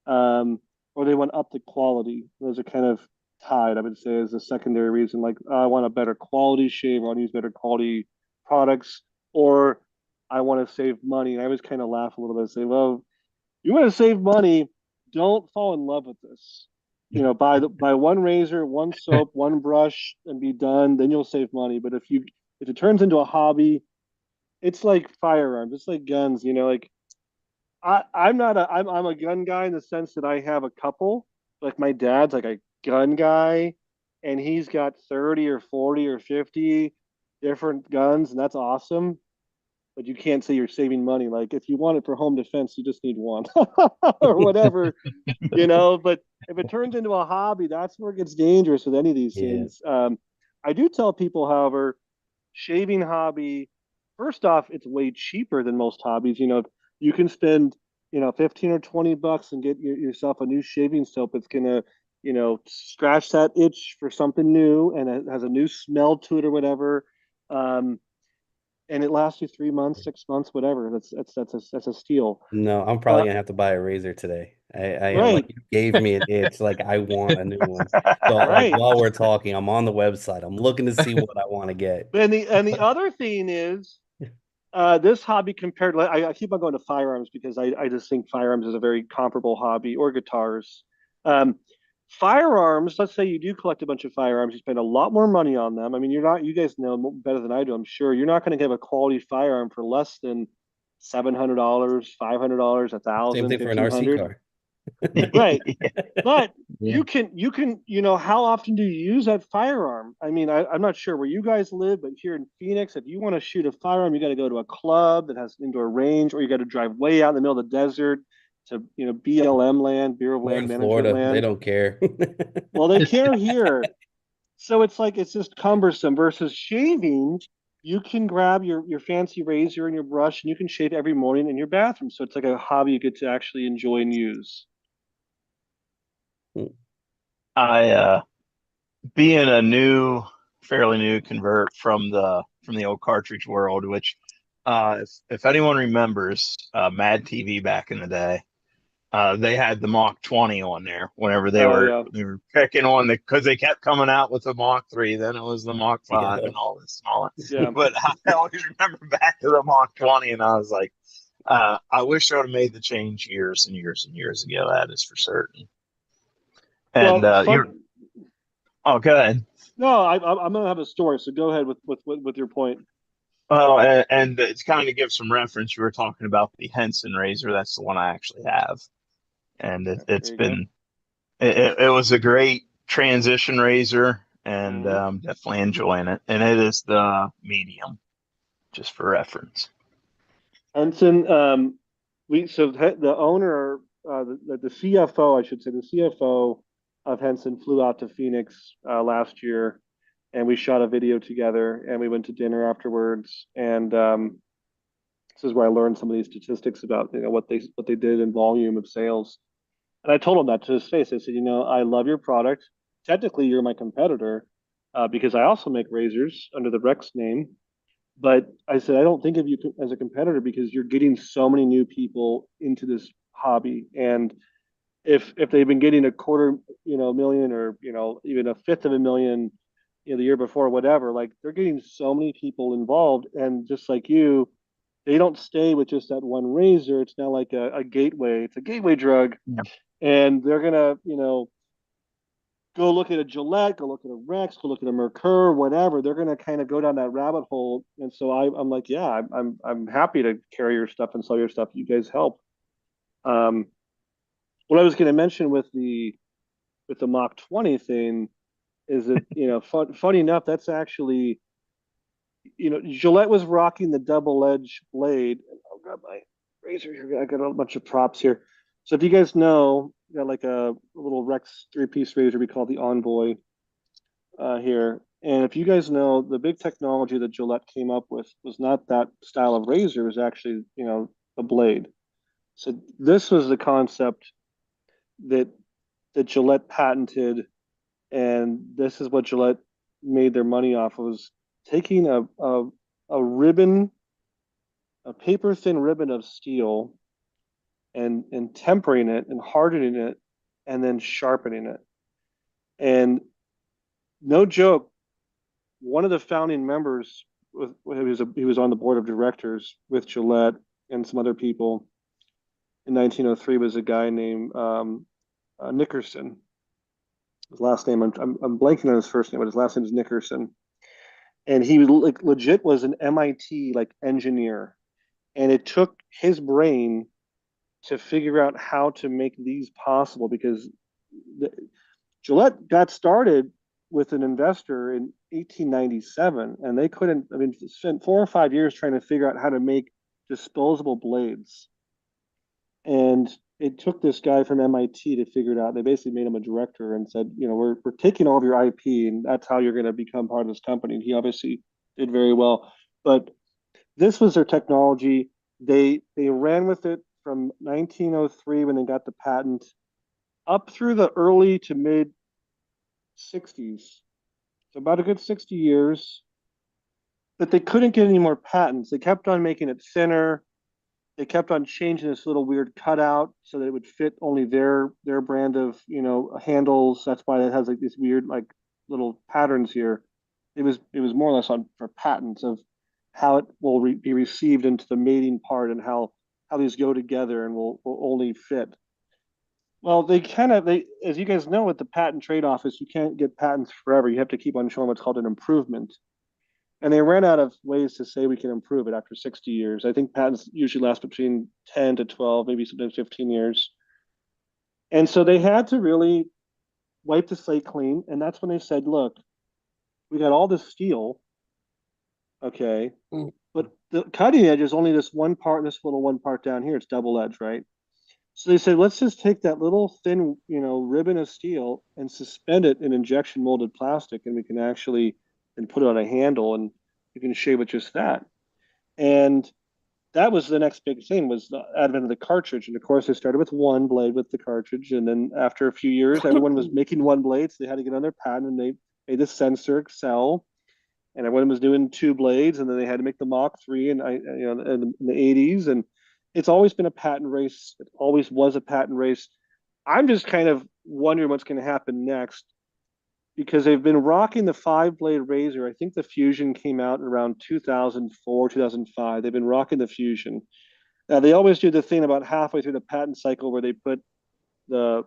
um, or they want up the quality. Those are kind of tied, I would say, as a secondary reason. Like, I want a better quality shave, I want to use better quality products, or I want to save money. And I always kind of laugh a little bit and say, well, you want to save money, don't fall in love with this. Buy one razor, one soap, one brush, and be done. Then you'll save money. But if it turns into a hobby, it's like firearms. It's like guns. Like I'm not a I'm a gun guy in the sense that I have a couple. Like my dad's like a gun guy, and he's got 30 or 40 or 50 different guns, and that's awesome. But you can't say you're saving money. Like if you want it for home defense, you just need one or whatever. But if it turns into a hobby, that's where it gets dangerous with any of these Yeah. things. I do tell people, however, shaving hobby, first off, it's way cheaper than most hobbies. You can spend 15 or 20 bucks and get yourself a new shaving soap. It's gonna scratch that itch for something new, and it has a new smell to it or whatever. um, and it lasts you 3 months, 6 months, whatever. That's a steal. No, I'm probably uh, gonna have to buy a razor today. I am, like, right. you gave me an itch, like I want a new one. So, like, Right. while we're talking, I'm on the website. I'm looking to see what I want to get. And the other thing is, this hobby compared, I keep on going to firearms because I just think firearms is a very comparable hobby, or guitars. Um, Firearms, let's say you do collect a bunch of firearms, you spend a lot more money on them. I mean, you guys know better than I do, I'm sure. You're not going to get a quality firearm for less than $700, $500, a Same thousand, thing for an RC 1,500. car. Right. But Yeah. you can, how often do you use that firearm? I mean, I'm not sure where you guys live, but here in Phoenix, if you want to shoot a firearm, you got to go to a club that has an indoor range, or you got to drive way out in the middle of the desert to, BLM land, Bureau of We're Land in Management Florida. They land. don't care. Well, they care here. So it's like it's just cumbersome versus shaving. You can grab your fancy razor and your brush and you can shave every morning in your bathroom. So it's like a hobby you get to actually enjoy and use. I being a fairly new convert from the old cartridge world, which if anyone remembers Mad TV back in the day, they had the Mach 20 on there whenever they Oh were yeah. they were picking on because they kept coming out with the Mach 3, then it was the Mach 5 Yeah. and all this and all that. Yeah. But I always remember back to the Mach 20 and I was like, I wish I would have made the change years and years and years ago. That is for certain. And Well, you're fun. go ahead. No, I'm gonna have a story. So go ahead with your point. Oh, and it's kind of give some reference. You were talking about the Henson razor. That's the one I actually have, and Okay, it's there you go. been it was a great transition razor, and Mhm. definitely enjoying it. And it is the medium, just for reference. Henson, the owner, the CFO, I should say, the CFO of Henson flew out to Phoenix last year, and we shot a video together, and we went to dinner afterwards. And this is where I learned some of these statistics about what they did in volume of sales. And I told him that to his face. I said, I love your product. Technically, you're my competitor because I also make razors under the Rex name. But I said, I don't think of you as a competitor because you're getting so many new people into this hobby. And if they've been getting a quarter, million, or even a fifth of a million, the year before, whatever, like they're getting so many people involved. And just like you, they don't stay with just that one razor. It's now like a gateway. It's a gateway drug, Yeah. and they're gonna, go look at a Gillette, go look at a Rex, go look at a Mercur, whatever. They're going to kind of go down that rabbit hole. And so I'm like, yeah, I'm happy to carry your stuff and sell your stuff. You guys help. Um, what I was going to mention with the Mach 20 thing is that funny enough, that's actually Gillette was rocking the double edge blade. I'll grab my razor here. I got a bunch of props here. So if you guys know, got like a little Rex 3-piece razor we call the Envoy here. And if you guys know, the big technology that Gillette came up with was not that style of razor, it was actually, a blade. So this was the concept that Gillette patented, and this is what Gillette made their money off of, was taking a ribbon, a paper thin ribbon of steel, and tempering it and hardening it and then sharpening it. And no joke, one of the founding members, he was on the board of directors with Gillette and some other people in 1903, was a guy named Nickerson. His last name, I'm blanking on his first name, but his last name is Nickerson. And he like legit was an MIT like engineer, and it took his brain to figure out how to make these possible because Gillette got started with an investor in 1897, and they couldn't. I mean, spent 4 or 5 years trying to figure out how to make disposable blades, and it took this guy from MIT to figure it out. They basically made him a director and said, we're taking all of your IP, and that's how you're going to become part of this company. And he obviously did very well, but this was their technology. They ran with it from 1903 when they got the patent up through the early to mid 60s. So about a good 60 years. But they couldn't get any more patents. They kept on making it thinner. They kept on changing this little weird cutout so that it would fit only their brand of handles. That's why it has like these weird like little patterns here. It was more or less on for patents of how it will be received into the mating part and how these go together and will only fit. Well, as you guys know, with the patent trade office, you can't get patents forever. You have to keep on showing what's called an improvement. And they ran out of ways to say we can improve it after 60 years. I think patents usually last between 10 to 12, maybe sometimes 15 years. And so they had to really wipe the slate clean. And that's when they said, look, we got all this steel, okay, but the cutting edge is only this one part, this little one part down here. It's double edged, right? So they said, let's just take that little thin, ribbon of steel and suspend it in injection molded plastic, and we can actually and put it on a handle, and you can shave with just that. And that was the next big thing, was the advent of the cartridge. And of course, they started with one blade with the cartridge, and then after a few years, everyone was making one blade, so they had to get on their patent, and they made the sensor excel, and everyone was doing two blades, and then they had to make the Mach 3 and in the 80s, and it's always been a patent race. It always was a patent race. I'm just kind of wondering what's going to happen next, because they've been rocking the 5-blade razor. I think the Fusion came out around 2004, 2005. They've been rocking the Fusion. Now, they always do the thing about halfway through the patent cycle where they put the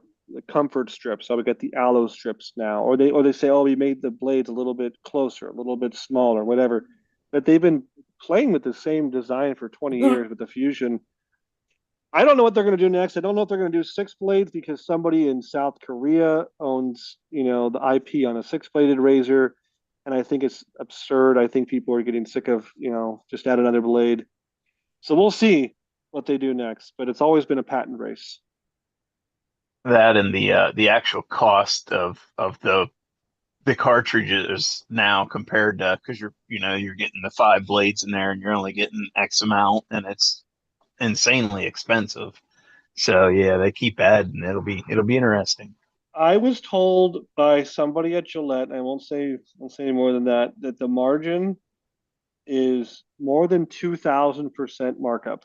comfort strips. So we got the aloe strips now, or they say, oh, we made the blades a little bit closer, a little bit smaller, whatever. But they've been playing with the same design for 20 years with the Fusion. I don't know what they're going to do next. I don't know if they're going to do 6 blades, because somebody in South Korea owns, the IP on a 6-bladed razor, and I think it's absurd. I think people are getting sick of, just add another blade. So we'll see what they do next. But it's always been a patent race. That and the actual cost of the cartridges now compared to, because you're getting the 5 blades in there and you're only getting X amount, and it's insanely expensive. So yeah, they keep adding. It'll be interesting. I was told by somebody at Gillette, I won't say any more than that, that the margin is more than 2,000% markup.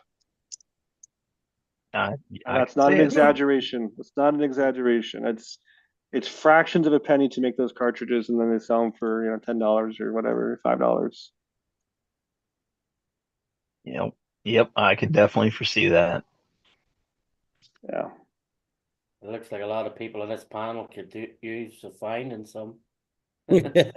I And I that's can not see an it. exaggeration. It's not an exaggeration. It's fractions of a penny to make those cartridges, and then they sell them for $10 or whatever, $5. Yep, yep. I could definitely foresee that. Yeah. It looks like a lot of people on this panel could use a finding some. Yeah,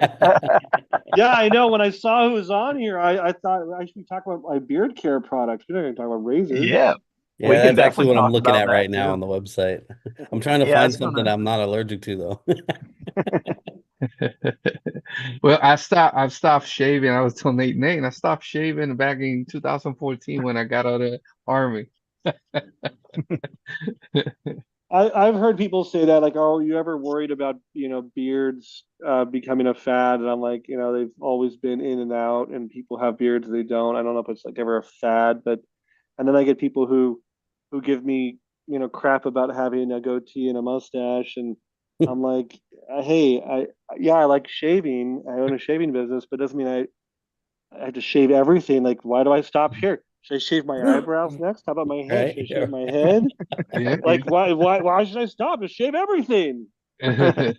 I know. When I saw who was on here, I thought I should be talking about my beard care products. We're not going to talk about razors. Yeah, Yeah, we can that's actually definitely what I'm talk looking about at that right now too. on the website. I'm trying to Yeah, I find was something gonna. I'm not allergic to though. Well, I stopped shaving. I was telling Nate, I stopped shaving back in 2014 when I got out of the army. I've heard people say that, like, oh, you ever worried about, beards becoming a fad? And I'm like, they've always been in and out, and people have beards, they don't. I don't know if it's like ever a fad, but and then I get people who give me, crap about having a goatee and a mustache, and I'm like, hey, I like shaving. I own a shaving business, but it doesn't mean I have to shave everything. Like, why do I stop here? Should I shave my eyebrows next? How about my head? Should I Right? shave my head? Yeah. Like, why should I stop? Just shave everything. I'm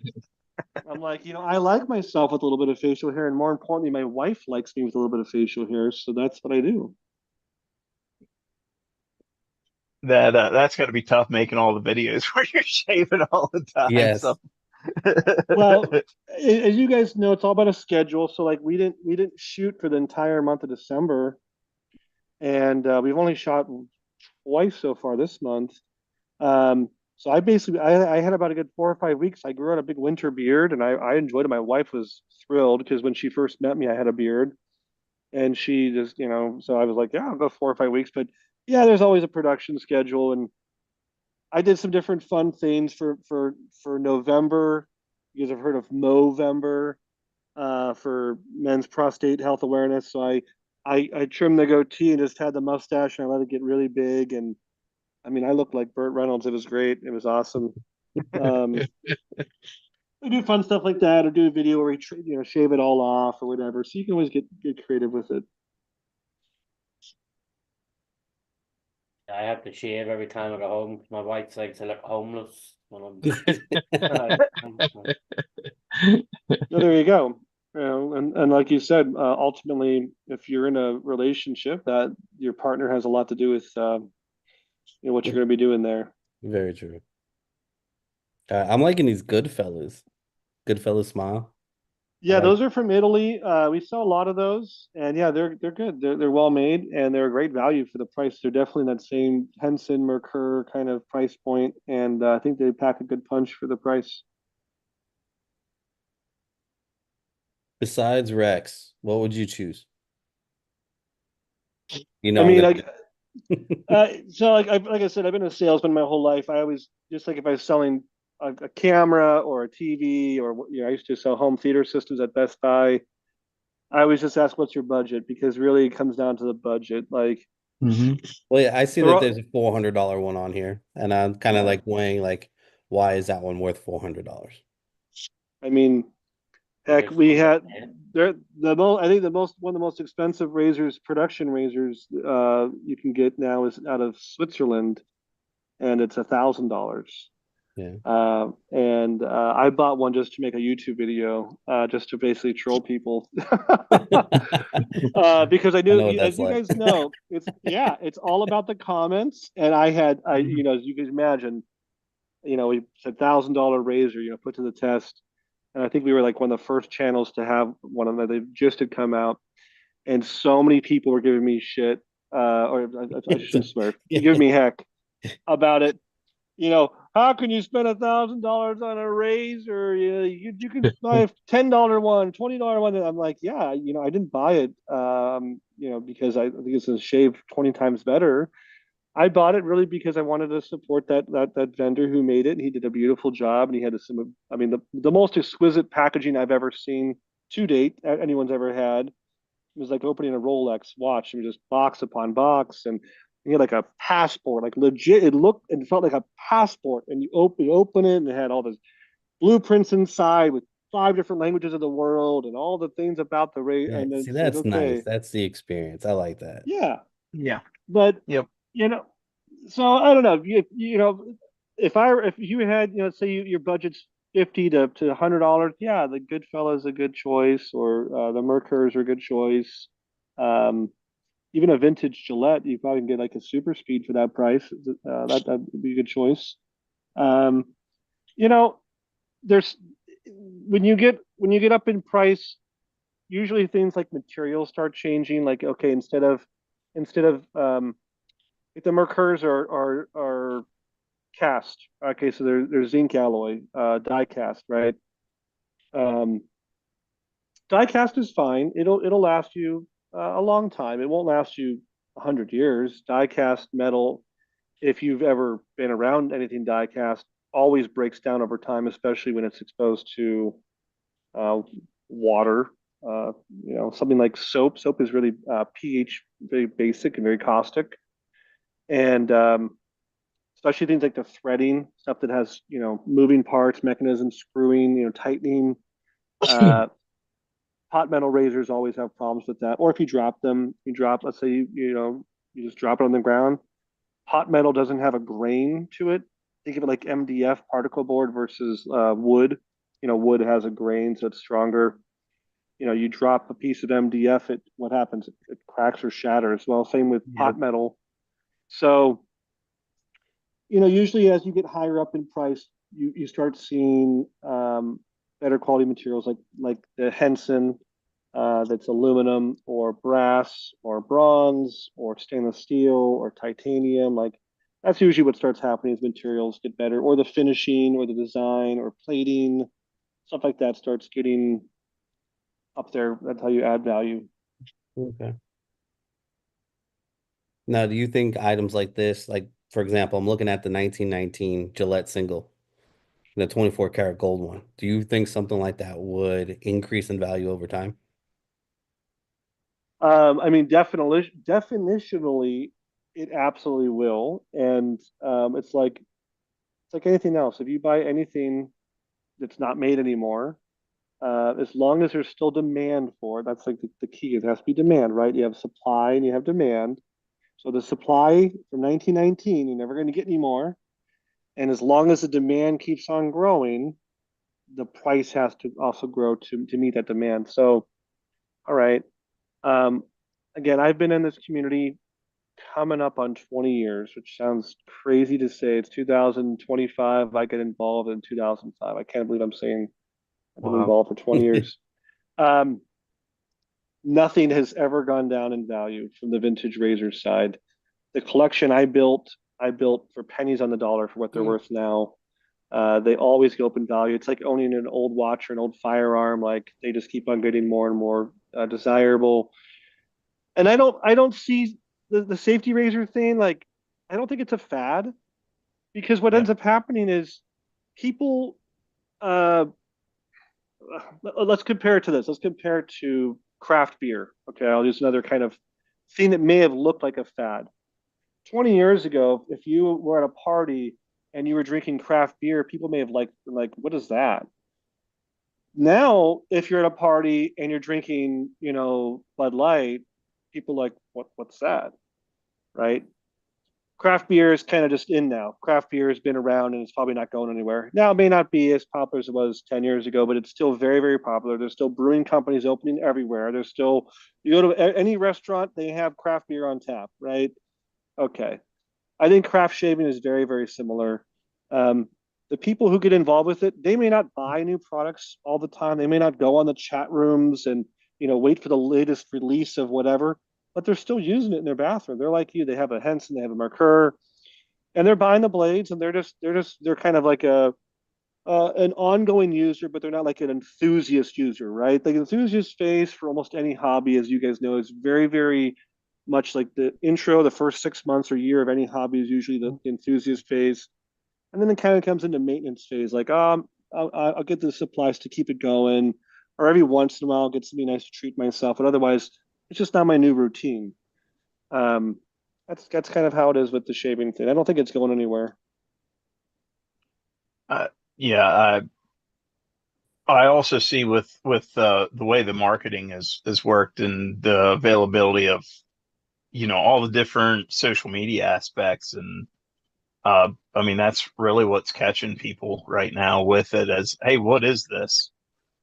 like, I like myself with a little bit of facial hair, and more importantly, my wife likes me with a little bit of facial hair, so that's what I do. That's got to be tough making all the videos where you're shaving all the time. Yes. So Well, as you guys know, it's all about a schedule. So like, we didn't shoot for the entire month of December, and we've only shot twice so far this month. So I had about a good 4 or 5 weeks. I grew out a big winter beard, and I enjoyed it. My wife was thrilled, because when she first met me, I had a beard, and she just, so I was like, yeah, I'll go 4 or 5 weeks. But yeah, there's always a production schedule, and I did some different fun things for November. You guys have heard of Movember, for Men's Prostate Health Awareness. So I trimmed the goatee and just had the mustache, and I let it get really big, and I mean, I looked like Burt Reynolds. It was great. It was awesome. Um, I do fun stuff like that, or do a video where we shave it all off or whatever. So you can always get creative with it. I have to shave every time I go home. My wife likes to look homeless when I'm. So there you go. And like you said, ultimately, if you're in a relationship, that your partner has a lot to do with what you're going to be doing there. Very true. I'm liking these Goodfellas. Goodfellas smile. I Yeah, like. those are from Italy. We sell a lot of those, and yeah, they're good. They're well made, and they're a great value for the price. They're definitely in that same Henson Mercur kind of price point, and I think they pack a good punch for the price. Besides Rex, what would you choose? You I know, I'm mean, gonna. like, like I said, I've been a salesman my whole life. I always just like if I was selling a camera or a TV, or I used to sell home theater systems at Best Buy. I always just ask, "What's your budget?" Because really, it comes down to the budget. Like, Well, yeah, I see they're that all, there's a $400 one on here, and I'm kind of yeah. like weighing like, why is that one worth $400? I mean, heck, Just we one had there. the most. I think the most one of the most expensive razors, production razors, you can get now is out of Switzerland, and it's $1,000. Yeah, And I bought one just to make a YouTube video, just to basically troll people, because I I knew, know what as that's you like. guys know, it's all about the comments. And as you can imagine, we said $1,000 razor, put to the test, and I think we were like one of the first channels to have one of them. They just had come out, and so many people were giving me shit, or I shouldn't swear, giving me heck about it. How can you spend $1,000 on a razor? You can buy a $10 one, $20 one. And I'm like, yeah, I didn't buy it, because I think it's a shave 20 times better. I bought it really because I wanted to support that vendor who made it, and he did a beautiful job, and he had I mean, the most exquisite packaging I've ever seen to date, anyone's ever had. It was like opening a Rolex watch. It was just box upon box, and you had like a passport, like legit. It looked and felt like a passport, and you open it, and it had all those blueprints inside with 5 different languages of the world and all the things about the race. Yeah, And see, it's like, that's nice. okay, That's the experience. I like that. yeah, Yeah. but Yep. you know, so I don't know. If you had, say your budget's 50 to $100, yeah, the Goodfellas is a good choice, or the Mercurs are a good choice. Um, Even a vintage Gillette, you probably can get like a super speed for that price. That would be a good choice. Um, you know, there's when you get up in price, usually things like materials start changing. Like, okay, instead of like the Mercurs are cast. Okay, so they're zinc alloy, die cast, right? Um, Die cast is fine. It'll last you a long time. It won't last you 100 years. Die cast metal, if you've ever been around anything die cast, always breaks down over time, especially when it's exposed to uh, water. Something like soap. Soap is really pH very basic and very caustic, and especially things like the threading stuff that has moving parts, mechanisms, screwing, tightening. Uh, Hot metal razors always have problems with that. Or if you drop them, let's say you just drop it on the ground. Hot metal doesn't have a grain to it. Think of it like MDF particle board versus wood. Wood has a grain, so it's stronger. You drop a piece of MDF, what happens? It cracks or shatters. Well, same with Yep. hot metal. So, usually as you get higher up in price, you start seeing better quality materials like the Henson, that's aluminum or brass or bronze or stainless steel or titanium. Like, that's usually what starts happening as materials get better, or the finishing or the design or plating, stuff like that starts getting up there. That's how you add value. Okay. Now, do you think items like this, like for example, I'm looking at the 1919 Gillette single, the 24 karat gold one. Do you think something like that would increase in value over time? I mean, definitionally, it absolutely will, and it's like anything else. If you buy anything that's not made anymore, as long as there's still demand for it, that's like the key. It has to be demand, right? You have supply and you have demand. So the supply from 1919, you're never going to get any more. And as long as the demand keeps on growing, the price has to also grow to meet that demand. So, all right. Um, Again, I've been in this community coming up on 20 years, which sounds crazy to say. It's 2025. I get involved in 2005. I can't believe I'm saying I've been Wow. involved for 20 years. Nothing has ever gone down in value from the vintage razor side. The collection I built for pennies on the dollar for what they're worth now. They always go up in value. It's like owning an old watch or an old firearm. Like they just keep on getting more and more desirable. And I don't see the safety razor thing. Like I don't think it's a fad because what Yeah. ends up happening is people. Let's compare it to this. Let's compare it to craft beer. Okay, I'll use another kind of thing that may have looked like a fad. 20 years ago, if you were at a party and you were drinking craft beer, people may have like, what is that? Now, if you're at a party and you're drinking, Bud Light, people like, what's that? Right? Craft beer is kind of just in now. Craft beer has been around and it's probably not going anywhere. Now, it may not be as popular as it was 10 years ago, but it's still very, very popular. There's still brewing companies opening everywhere. There's still, you go to any restaurant, they have craft beer on tap, right? Okay. I think craft shaving is very, very similar. The people who get involved with it, they may not buy new products all the time. They may not go on the chat rooms and wait for the latest release of whatever, but they're still using it in their bathroom. They're like you. They have a Henson, they have a Merkur, and they're buying the blades, and they're kind of like an ongoing user, but they're not like an enthusiast user, right? The enthusiast phase for almost any hobby, as you guys know, is very, very much like the intro. The first 6 months or year of any hobby is usually the enthusiast phase, and then it kind of comes into maintenance phase. Like, I'll get the supplies to keep it going, or every once in a while I'll get something nice to treat myself, but otherwise, it's just not my new routine. Um, that's kind of how it is with the shaving thing. I don't think it's going anywhere. Yeah, I also see with the way the marketing has worked and the availability of all the different social media aspects, and I mean that's really what's catching people right now with it as, hey, what is this?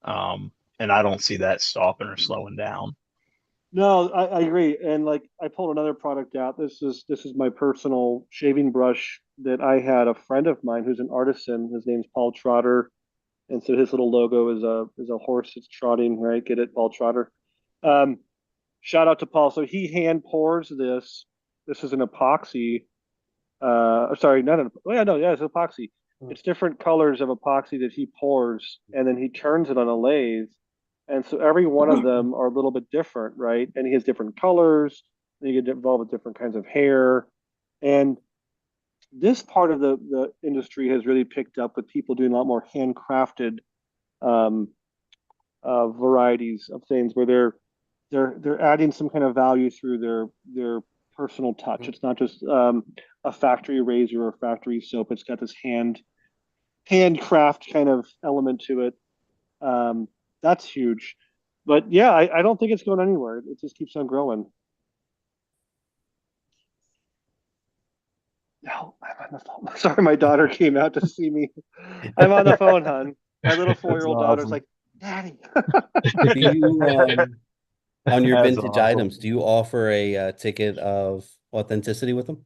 And I don't see that stopping or slowing down. No, I agree. And like I pulled another product out. This is my personal shaving brush that I had a friend of mine who's an artisan. His name's Paul Trotter. And so his little logo is a horse that's trotting, right? Get it, Paul Trotter. Um, Shout out to Paul. So he hand pours this. This is an epoxy. Sorry, not an. Oh yeah, no, yeah, it's epoxy. It's different colors of epoxy that he pours, and then he turns it on a lathe, and so every one of them are a little bit different, right? And he has different colors. And you get involved with different kinds of hair, and this part of the industry has really picked up with people doing a lot more handcrafted um, varieties of things where they're adding some kind of value through their personal touch. It's not just a factory razor or factory soap. It's got this handcraft kind of element to it. That's huge. But yeah, I don't think it's going anywhere. It just keeps on growing. No, I'm on the phone. Sorry, my daughter came out to see me. I'm on the phone, hon. My little 4-year-old daughter's like, Daddy. Do you on your That's vintage awesome. items, do you offer a ticket of authenticity with them?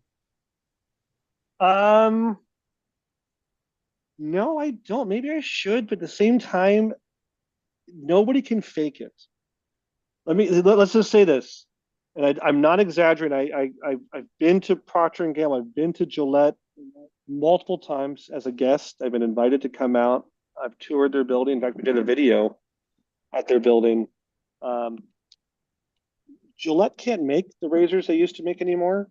No, I don't. Maybe I should, but at the same time, nobody can fake it. Let's just say this, and I'm not exaggerating. I've been to Procter and Gamble. I've been to Gillette multiple times as a guest. I've been invited to come out. I've toured their building. In fact, we did a video at their building. Um, Gillette can't make the razors they used to make anymore,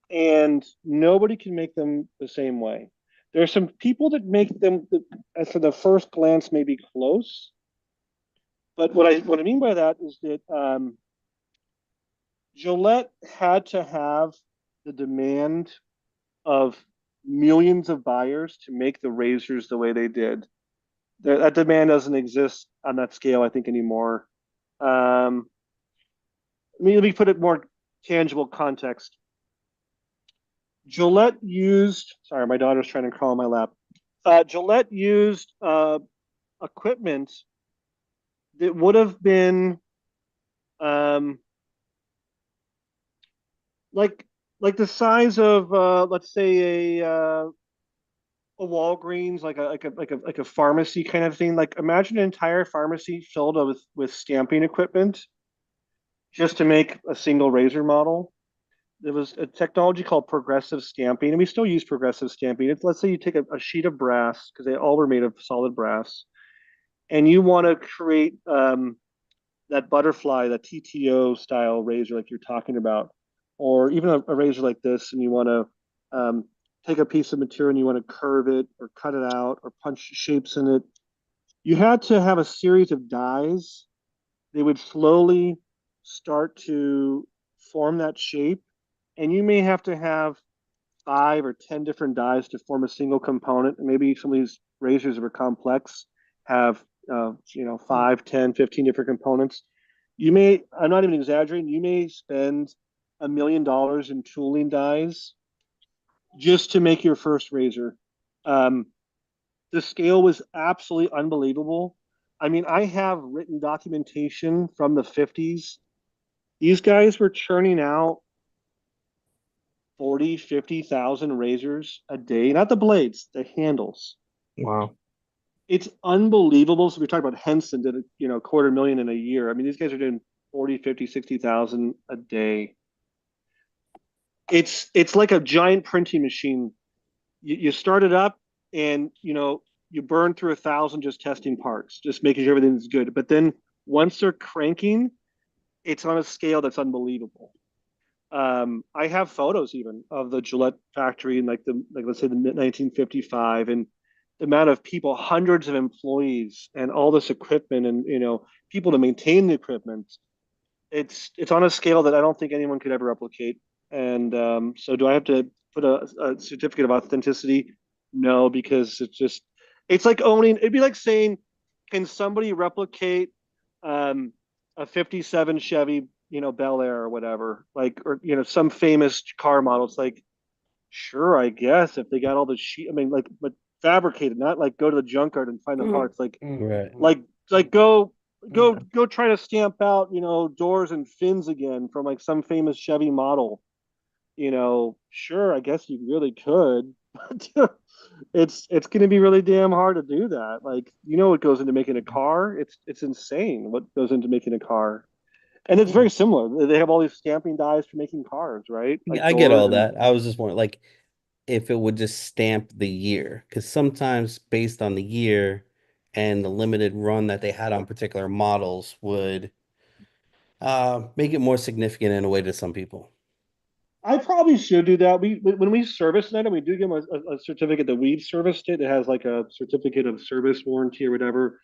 and nobody can make them the same way. There are some people that make them that, for the first glance, may be close. But what I mean by that is that Gillette had to have the demand of millions of buyers to make the razors the way they did. That demand doesn't exist on that scale, I think, anymore. Let me put it more tangible context. Gillette used, sorry, my daughter's trying to crawl on my lap. Gillette used equipment that would have been like the size of let's say a Walgreens, like a pharmacy kind of thing. Like imagine an entire pharmacy filled with stamping equipment just to make a single razor model. There was a technology called progressive stamping, and we still use progressive stamping. It's, let's say you take a sheet of brass, because they all were made of solid brass, and you want to create that butterfly, that TTO style razor, like you're talking about, or even a razor like this, and you want to take a piece of material and you want to curve it or cut it out or punch shapes in it. You had to have a series of dies. They would slowly start to form that shape, and you may have to have 5 or 10 different dies to form a single component. And maybe some of these razors that are complex have 5, 10, 15 different components. You may, I'm not even exaggerating, you may spend $1 million in tooling dies just to make your first razor. Um, the scale was absolutely unbelievable. I mean, I have written documentation from the 50s. These guys were churning out 40, 50,000 razors a day, not the blades, the handles. Wow. It's unbelievable. So we talked about Henson did, $250,000 in a year. I mean, these guys are doing 40, 50, 60,000 a day. It's like a giant printing machine. You start it up and, you burn through 1,000 just testing parts, just making sure everything's good. But then once they're cranking, it's on a scale that's unbelievable. I have photos even of the Gillette factory in let's say the mid 1955, and the amount of people, hundreds of employees, and all this equipment, and people to maintain the equipment. It's on a scale that I don't think anyone could ever replicate. And so, do I have to put a certificate of authenticity? No, because it's like owning. It'd be like saying, can somebody replicate um, a '57 Chevy, Bel Air or whatever, like, or some famous car model? It's like, sure, I guess if they got all the sheet, I mean, like, but fabricated, not like go to the junkyard and find the parts. Like, Right. like go try to stamp out, doors and fins again from like some famous Chevy model. Sure, I guess you really could, but it's going to be really damn hard to do that. Like, what goes into making a car? It's insane what goes into making a car. And it's very similar. They have all these stamping dies for making cars, right? Like I get doors all and that. I was just wondering, like, if it would just stamp the year, because sometimes based on the year and the limited run that they had on particular models would make it more significant in a way to some people. I probably should do that. When we service that, and we do give them a certificate that we've serviced it. It has like a certificate of service warranty or whatever.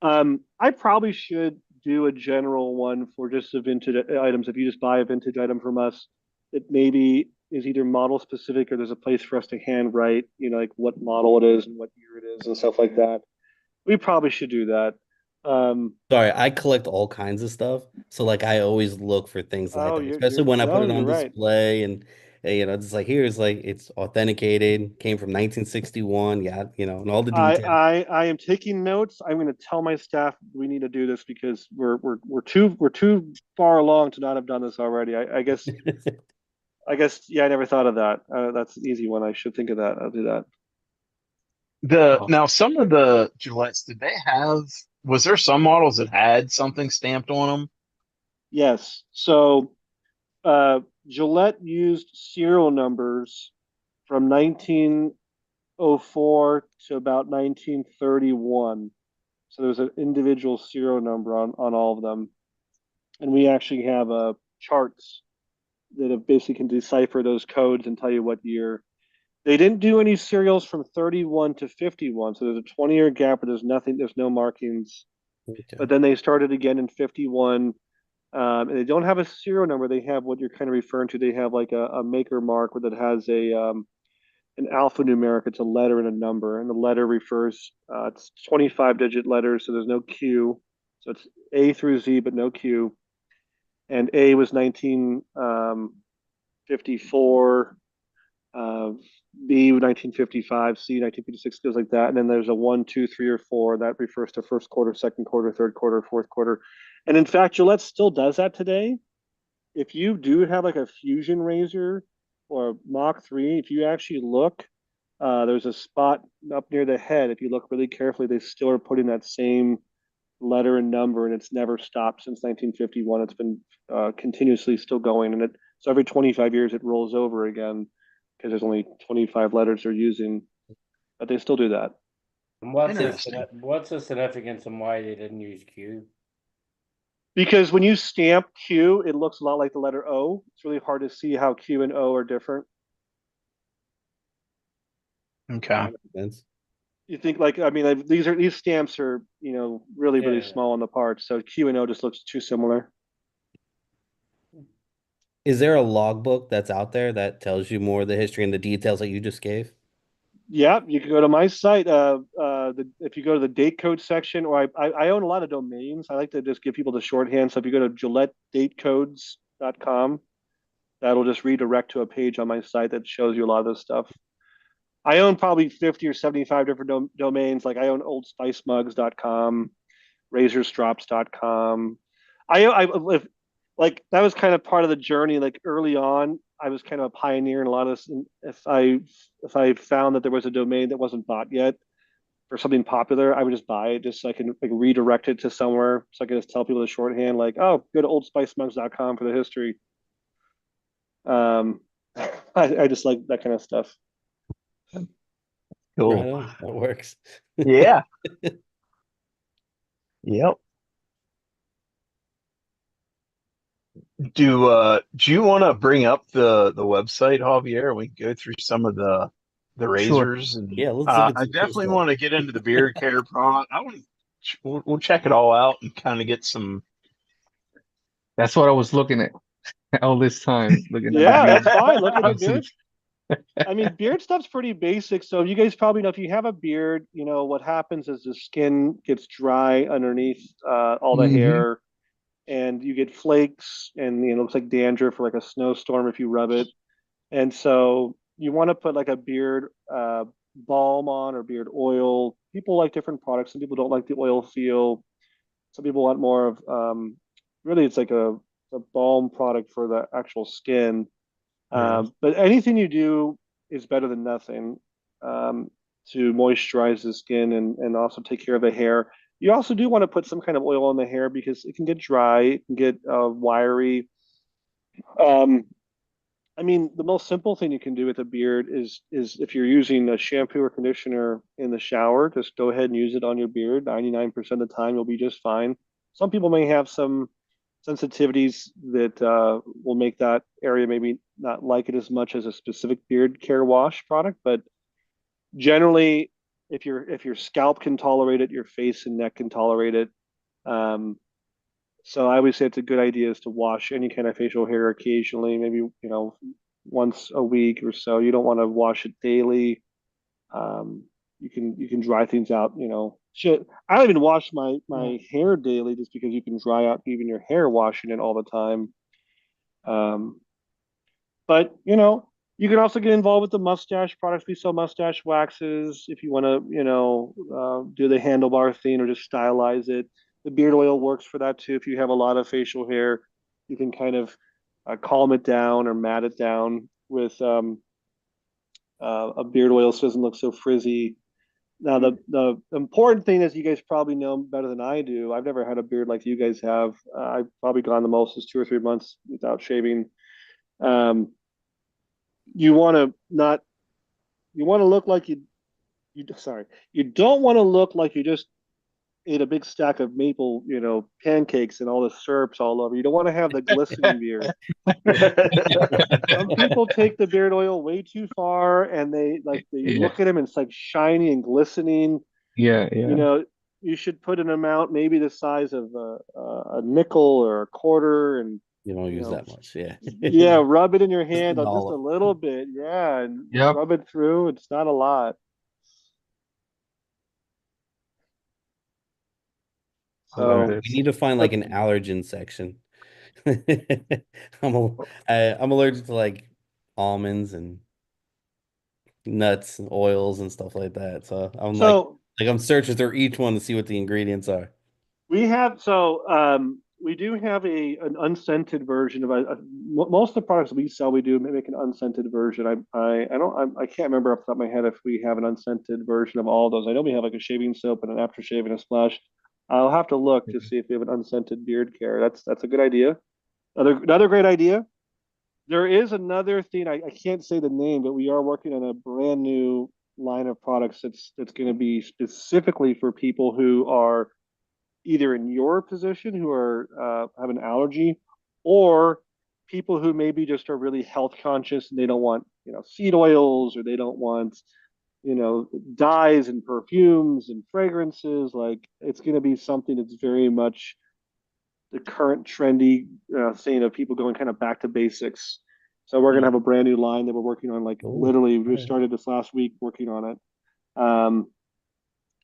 I probably should do a general one for just the vintage items. If you just buy a vintage item from us, it maybe is either model specific or there's a place for us to handwrite, like what model it is and what year it is and stuff like that. We probably should do that. Sorry, I collect all kinds of stuff. So like I always look for things like oh, that, especially you're when I put no, it you're on right. display and it's like here's like it's authenticated, came from 1961, yeah, and all the details. I am taking notes. I'm going to tell my staff we need to do this because we're too far along to not have done this already. I guess yeah, I never thought of that. That's an easy one. I should think of that. I'll do that. Wow. Now some of the Gillettes, did they have, was there some models that had something stamped on them? Yes. So Gillette used serial numbers from 1904 to about 1931. So there's an individual serial number on all of them, and we actually have charts that have basically can decipher those codes and tell you what year. They didn't do any serials from 31 to 51, so there's a 20-year gap where there's no markings. Okay. But then they started again in 51, and they don't have a serial number. They have what you're kind of referring to. They have like a maker mark that has an alphanumeric. It's a letter and a number, and the letter refers. It's 25-digit letters, so there's no Q. So it's A through Z, but no Q. And A was 1954. B 1955, C 1956, goes like that, and then there's a 1, 2, 3, or 4 that refers to first quarter, second quarter, third quarter, fourth quarter, and in fact, Gillette still does that today. if you do have like a fusion razor or a Mach 3, if you actually look, there's a spot up near the head. If you look really carefully, they still are putting that same letter and number, and it's never stopped since 1951. It's been continuously still going, and so every 25 years it rolls over again because there's only 25 letters they're using, but they still do that. And Interesting. what's the significance and why they didn't use Q? Because when you stamp Q, it looks a lot like the letter O. It's really hard to see how Q and O are different. Okay. Sense. You think like, I mean, these stamps are, really, really Yeah. small on the parts. So Q and O just looks too similar. Is there a logbook that's out there that tells you more of the history and the details that you just gave? Yeah, you can go to my site. If you go to the date code section, or I own a lot of domains. I like to just give people the shorthand. So if you go to GilletteDateCodes.com, that'll just redirect to a page on my site that shows you a lot of this stuff. I own probably 50 or 75 different domains. Like I own OldSpiceMugs.com, RazorStrops.com. If, like that was kind of part of the journey. Like early on, I was kind of a pioneer in a lot of this. And if I found that there was a domain that wasn't bought yet for something popular, I would just buy it just so I can like redirect it to somewhere. So I can just tell people the shorthand, like, oh, go to OldSpiceMugs.com for the history. Um, I just like that kind of stuff. Cool. Right on. That works. Yeah. Yep. Do you want to bring up the website, Javier? We can go through some of the Sure. razors, and Yeah, let's look at I some cool definitely stuff. want to get into the beard care product. We'll check it all out and kind of get some. That's what I was looking at all this time, looking at the Yeah, that's beard fine. Look at the beard. houses. I mean, beard stuff's pretty basic. So you guys probably know if you have a beard, what happens is the skin gets dry underneath all the Hmm. hair, and you get flakes, and it looks like dandruff or like a snowstorm if you rub it. And so you want to put like a beard balm on or beard oil. People like different products. Some people don't like the oil feel. Some people want more of really it's like a balm product for the actual skin. Right. But anything you do is better than nothing to moisturize the skin and also take care of the hair. You also do want to put some kind of oil on the hair because it can get dry, it can get wiry. Um, I mean, the most simple thing you can do with a beard is if you're using a shampoo or conditioner in the shower, just go ahead and use it on your beard. 99% of the time, you'll be just fine. Some people may have some sensitivities that will make that area maybe not like it as much as a specific beard care wash product, but generally, if your scalp can tolerate it, your face and neck can tolerate it. Um, so I always say it's a good idea is to wash any kind of facial hair occasionally, maybe once a week or so. You don't want to wash it daily. Um, you can dry things out. Shit. I don't even wash my hair daily just because you can dry out even your hair washing it all the time. Um, but you can also get involved with the mustache products. We sell mustache waxes if you want to, do the handlebar thing or just stylize it. The beard oil works for that too. If you have a lot of facial hair, you can kind of calm it down or mat it down with a beard oil so it doesn't look so frizzy. Now, the important thing is you guys probably know better than I do. I've never had a beard like you guys have. I've probably gone the most is 2 or 3 months without shaving. Um, you want to not you want to look like you don't want to look like you just ate a big stack of maple pancakes and all the syrups all over. You don't want to have the glistening beard. Some people take the beard oil way too far, and you Yeah, look at them and it's like shiny and glistening. yeah, you yeah. know you should put an amount maybe the size of a nickel or a quarter, and You don't you use know that much. Yeah. yeah, rub it in your Just a hand just a dollop. little bit, yeah, and Yep. rub it through. It's not a lot. I love So, We this. need to find like but an allergen section. I'm I'm allergic to like almonds and nuts and oils and stuff like that. So I'm so I'm searching through each one to see what the ingredients are. we have so we do have an unscented version of most of the products we sell. We do make an unscented version. I can't remember off the top of my head if we have an unscented version of all of those. I know we have like a shaving soap and an aftershave and a splash. I'll have to look to see if we have an unscented beard care. That's a good idea. Another great idea. There is another thing. I can't say the name, but we are working on a brand new line of products that's going to be specifically for people who are either in your position who are have an allergy, or people who maybe just are really health conscious and they don't want seed oils, or they don't want dyes and perfumes and fragrances. Like, it's going to be something that's very much the current trendy thing of people going kind of back to basics. So we're going to have a brand new line that we're working on. Like, literally, we started this last week working on it.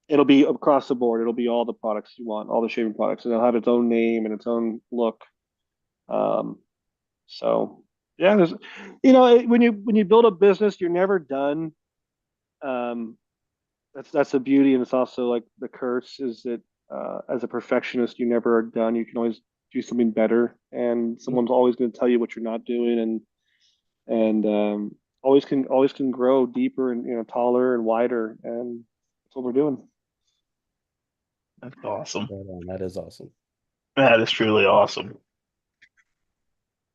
It'll be across the board. It'll be all the products you want, all the shaving products, and it'll have its own name and its own look. So yeah, there's, when you build a business, you're never done. That's the beauty, and it's also like the curse is that as a perfectionist, you never are done. You can always do something better, and someone's always going to tell you what you're not doing, and always can grow deeper and taller and wider, and that's what we're doing. That's awesome. That is awesome. That is truly awesome.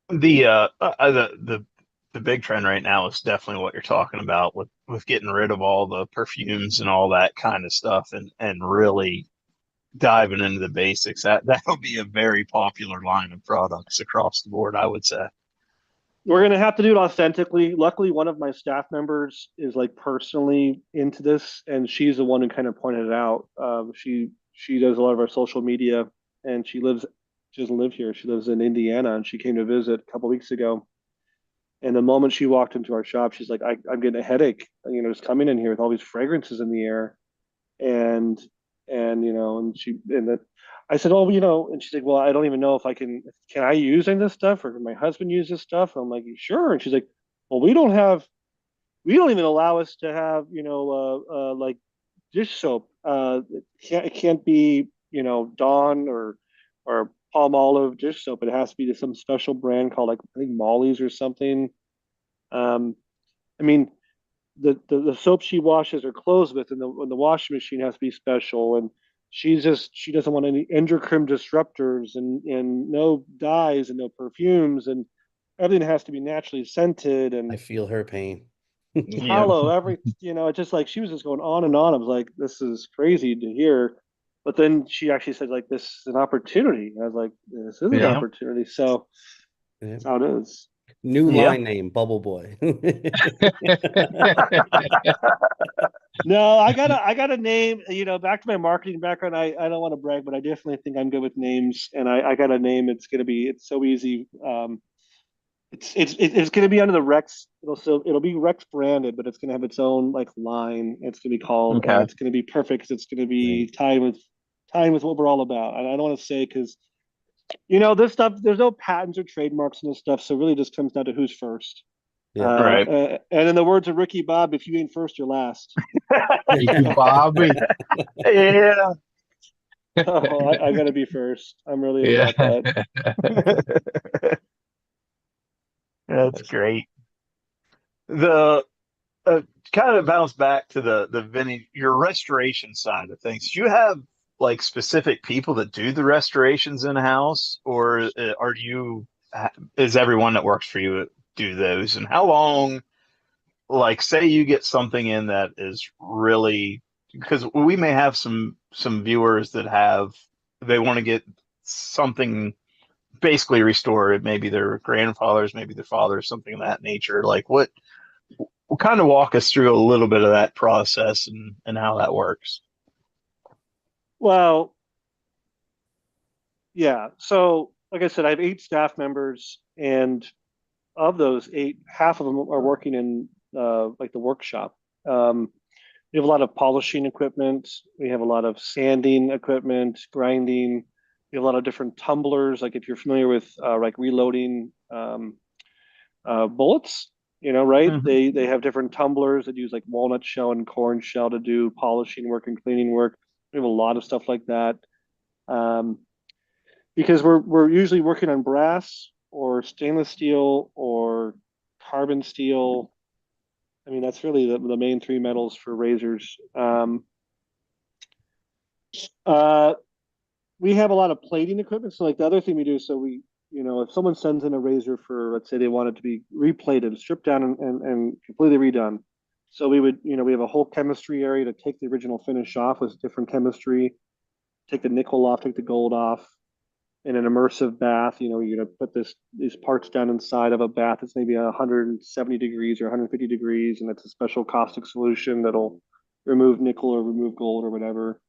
The big trend right now is definitely what you're talking about with getting rid of all the perfumes and all that kind of stuff, and really diving into the basics. That'll be a very popular line of products across the board, I would say. We're going to have to do it authentically. Luckily, one of my staff members is like personally into this, and she's the one who kind of pointed it out. She does a lot of our social media, and she doesn't live here. She lives in Indiana, and she came to visit a couple weeks ago. And the moment she walked into our shop, she's like, I'm getting a headache, just coming in here with all these fragrances in the air. And I said, oh, and she's like, well, I don't even know if can I use any of this stuff, or can my husband use this stuff? I'm like, sure. And she's like, well, we don't even allow us to have, like dish soap. It can't be, Dawn or Palmolive dish soap. It has to be some special brand called, like, I think Molly's or something. I mean, the soap she washes her clothes with in the washing machine has to be special, and she doesn't want any endocrine disruptors and no dyes and no perfumes, and everything has to be naturally scented. And I feel her pain. hollow, it's just like she was just going on and on. I was like, this is crazy to hear. But then she actually said, like, this is an opportunity. I was like, this is an opportunity. So that's how it is. New line name, Bubble Boy. No, I got a name. Back to my marketing background. I don't want to brag, but I definitely think I'm good with names, and I got a name. It's so easy. It's gonna be under the Rex. It'll be Rex branded, but it's gonna have its own like line. It's gonna be called. Okay. It's gonna be perfect because it's gonna be tied with what we're all about. And I don't want to say because this stuff. There's no patents or trademarks in this stuff, so it really just comes down to who's first. Yeah. Right. And in the words of Ricky Bob, if you ain't first, you're last. Thank you, Bobby. Yeah. Oh, I got to be first. I'm really about that. That's great. The kind of bounce back to the vintage, your restoration side of things. Do you have like specific people that do the restorations in house, or is everyone that works for you do those? And how long, like, say you get something in that is really, because we may have some viewers that they want to get something basically restored, maybe their grandfathers, maybe their fathers, something of that nature. Like, what kind of walk us through a little bit of that process and how that works? Well, yeah. So, like I said, I have 8 staff members, and of those 8, half of them are working in like the workshop. We have a lot of polishing equipment. We have a lot of sanding equipment, grinding. We have a lot of different tumblers. Like, if you're familiar with like reloading bullets, right? Mm-hmm. They have different tumblers that use like walnut shell and corn shell to do polishing work and cleaning work. We have a lot of stuff like that. because we're usually working on brass or stainless steel or carbon steel. I mean, that's really the main three metals for razors. Uh, we have a lot of plating equipment. So like the other thing we do, so we, if someone sends in a razor for, let's say they want it to be replated, stripped down and completely redone. So we would, we have a whole chemistry area to take the original finish off with different chemistry, take the nickel off, take the gold off. In an immersive bath, you're going to put these parts down inside of a bath that's maybe 170 degrees or 150 degrees, and it's a special caustic solution that'll remove nickel or remove gold or whatever.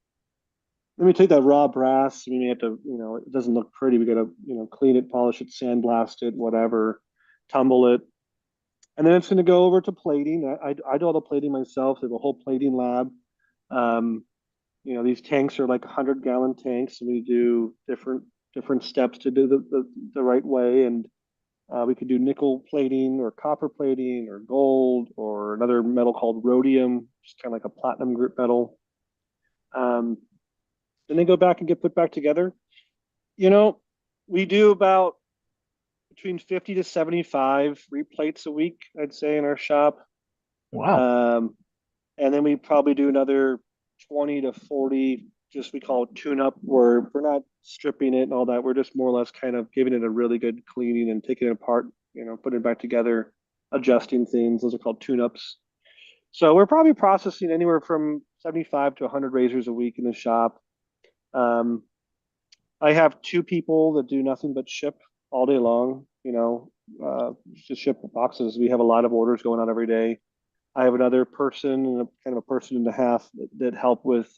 Then we take that raw brass. We may have to, it doesn't look pretty. We got to, clean it, polish it, sandblast it, whatever, tumble it, and then it's going to go over to plating. I do all the plating myself. There's a whole plating lab. Um, these tanks are like 100-gallon tanks, and we do different steps to do the right way. And we could do nickel plating or copper plating or gold or another metal called rhodium, which is kind of like a platinum group metal. Then they go back and get put back together. We do about between 50 to 75 replates a week, I'd say, in our shop. Wow. And then we probably do another 20 to 40, just we call it tune up, where we're not stripping it and all that. We're just more or less kind of giving it a really good cleaning and taking it apart, putting it back together, adjusting things. Those are called tune ups. So we're probably processing anywhere from 75 to 100 razors a week in the shop. I have two people that do nothing but ship all day long, just ship boxes. We have a lot of orders going on every day. I have another person and kind of a person and a half that help with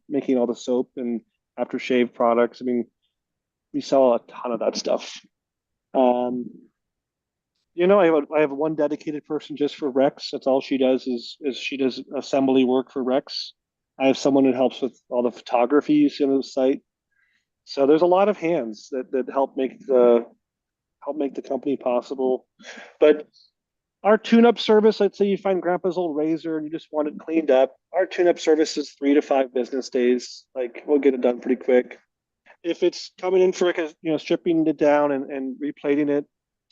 making all the soap and aftershave products. I mean, we sell a ton of that stuff. I have one dedicated person just for Rex. That's all she does is she does assembly work for Rex. I have someone that helps with all the photography you see on the site. So there's a lot of hands that help make the company possible. But our tune-up service, let's say you find Grandpa's old razor and you just want it cleaned up. Our tune-up service is 3 to 5 business days. Like we'll get it done pretty quick. If it's coming in for stripping it down and replating it,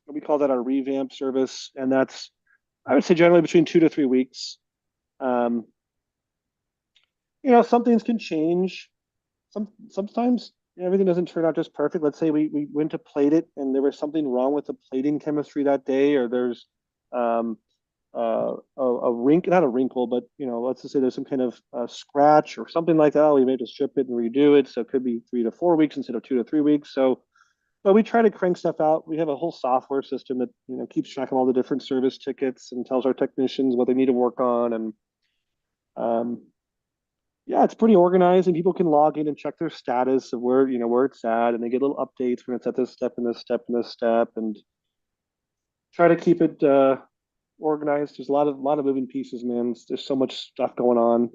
we call that our revamp service, and that's, I would say, generally between 2 to 3 weeks. Um, some things can change. Sometimes everything doesn't turn out just perfect. Let's say we went to plate it and there was something wrong with the plating chemistry that day, or there's a wrinkle, not a wrinkle, but let's just say there's some kind of scratch or something like that. Oh, we may just strip it and redo it. So it could be 3 to 4 weeks instead of 2 to 3 weeks. So, but we try to crank stuff out. We have a whole software system that keeps track of all the different service tickets and tells our technicians what they need to work on. And yeah, it's pretty organized, and people can log in and check their status of where it's at, and they get little updates when it's at this step and this step and this step, and try to keep it organized. There's a lot of moving pieces, man. There's so much stuff going on.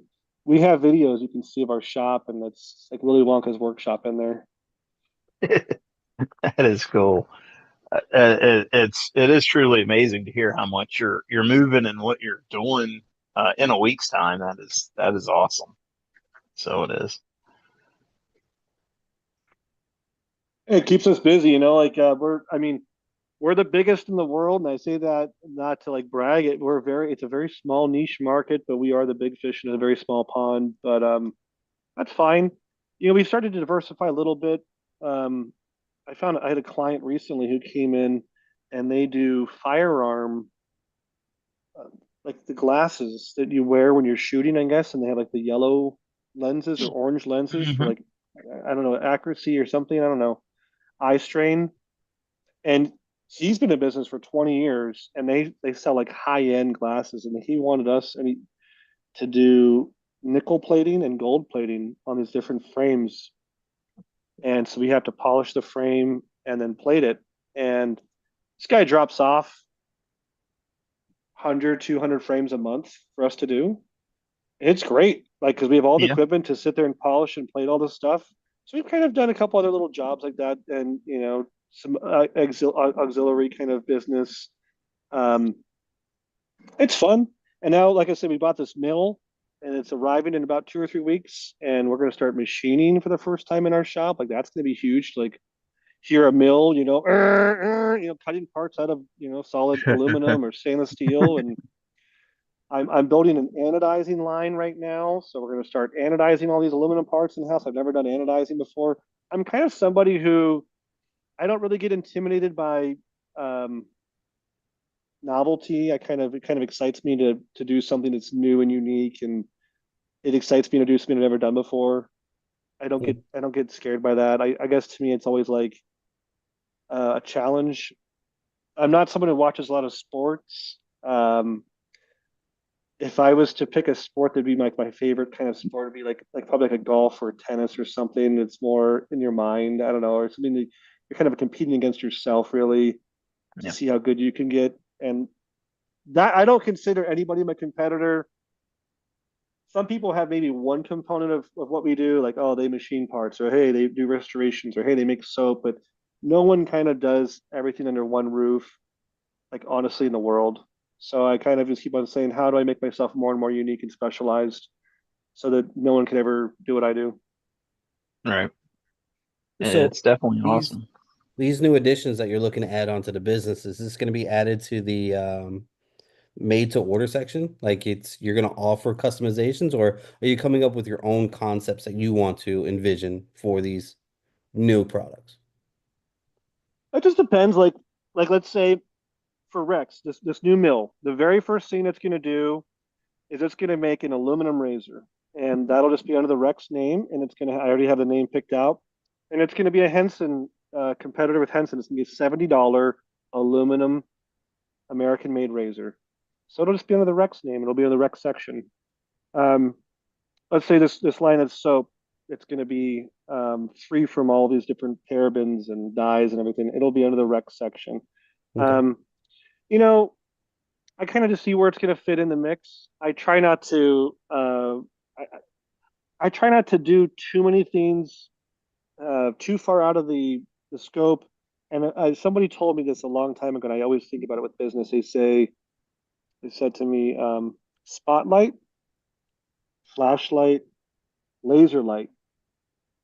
We have videos you can see of our shop, and it's like Willy Wonka's workshop in there. That is cool. It is truly amazing to hear how much you're moving and what you're doing in a week's time. That is awesome. So it is. It keeps us busy, like we're the biggest in the world, and I say that not to like brag. It's a very small niche market, but we are the big fish in a very small pond. But that's fine. We started to diversify a little bit. I had a client recently who came in, and they do firearm, like the glasses that you wear when you're shooting, I guess, and they have like the yellow lenses or orange lenses for like, I don't know, accuracy or something. I don't know, eye strain. And he's been in business for 20 years, and they sell like high end glasses, and he wanted us to do nickel plating and gold plating on these different frames. And so we have to polish the frame and then plate it. And this guy drops off 100, 200 frames a month for us to do. It's great, like, because we have all the equipment to sit there and polish and plate all this stuff. So we've kind of done a couple other little jobs like that, and some auxiliary kind of business. It's fun. And now, like I said, we bought this mill, and it's arriving in about 2 or 3 weeks, and we're going to start machining for the first time in our shop. Like that's going to be huge. Like hear a mill, cutting parts out of, solid aluminum or stainless steel. And I'm building an anodizing line right now. So we're going to start anodizing all these aluminum parts in house. I've never done anodizing before. I'm kind of somebody who I don't really get intimidated by novelty. It kind of excites me to do something that's new and unique, and it excites me to do something I've never done before. I don't get scared by that. I guess to me it's always like a challenge. I'm not someone who watches a lot of sports. If I was to pick a sport that'd be like my favorite kind of sport, would be like probably like a golf or tennis or something that's more in your mind. I don't know, or something that you're kind of competing against yourself really to Yeah. see how good you can get. And that I don't consider anybody my competitor. Some people have maybe one component of what we do, like, oh, they machine parts, or hey, they do restorations, or hey, they make soap, but no one kind of does everything under one roof, like honestly in the world. So I kind of just keep on saying, how do I make myself more and more unique and specialized so that no one can ever do what I do? Right. So It's definitely these awesome. these new additions that you're looking to add onto the business, is this going to be added to the made to order section? Like you're going to offer customizations, or are you coming up with your own concepts that you want to envision for these new products? It just depends. Like let's say for Rex, this new mill, the very first thing it's going to do is it's going to make an aluminum razor, and that'll just be under the Rex name, and it's going to I already have the name picked out, and it's going to be a Henson competitor with Henson. It's going to be a $70 aluminum American made razor. So it'll just be under the Rex name. It'll be in the Rex section. Um, let's say this line of soap, it's going to be free from all these different parabens and dyes and everything. It'll be under the Rex section. Okay. Um, you know, I kind of just see where it's going to fit in the mix. I try not to do too many things too far out of the scope. And somebody told me this a long time ago, and I always think about it with business. They said to me, spotlight, flashlight, laser light,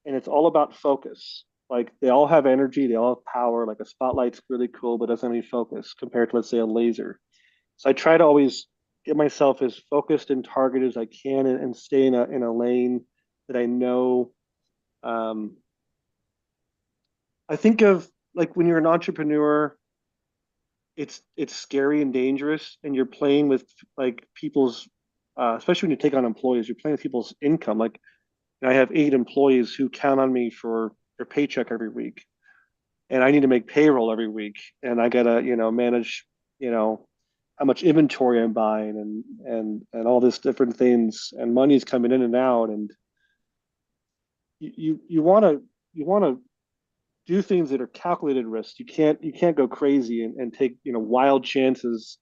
and it's all about focus. Like they all have energy, they all have power. Like a spotlight's really cool, but doesn't have any focus compared to, let's say, a laser. So I try to always get myself as focused and targeted as I can, and stay in a lane that I know. Um, I think of like when you're an entrepreneur, it's scary and dangerous, and you're playing with like people's, especially when you take on employees, you're playing with people's income. Like I have 8 employees who count on me for their paycheck every week, and I need to make payroll every week, and I gotta manage how much inventory I'm buying, and all this different things, and money's coming in and out, and you want to do things that are calculated risks. You can't go crazy and take wild chances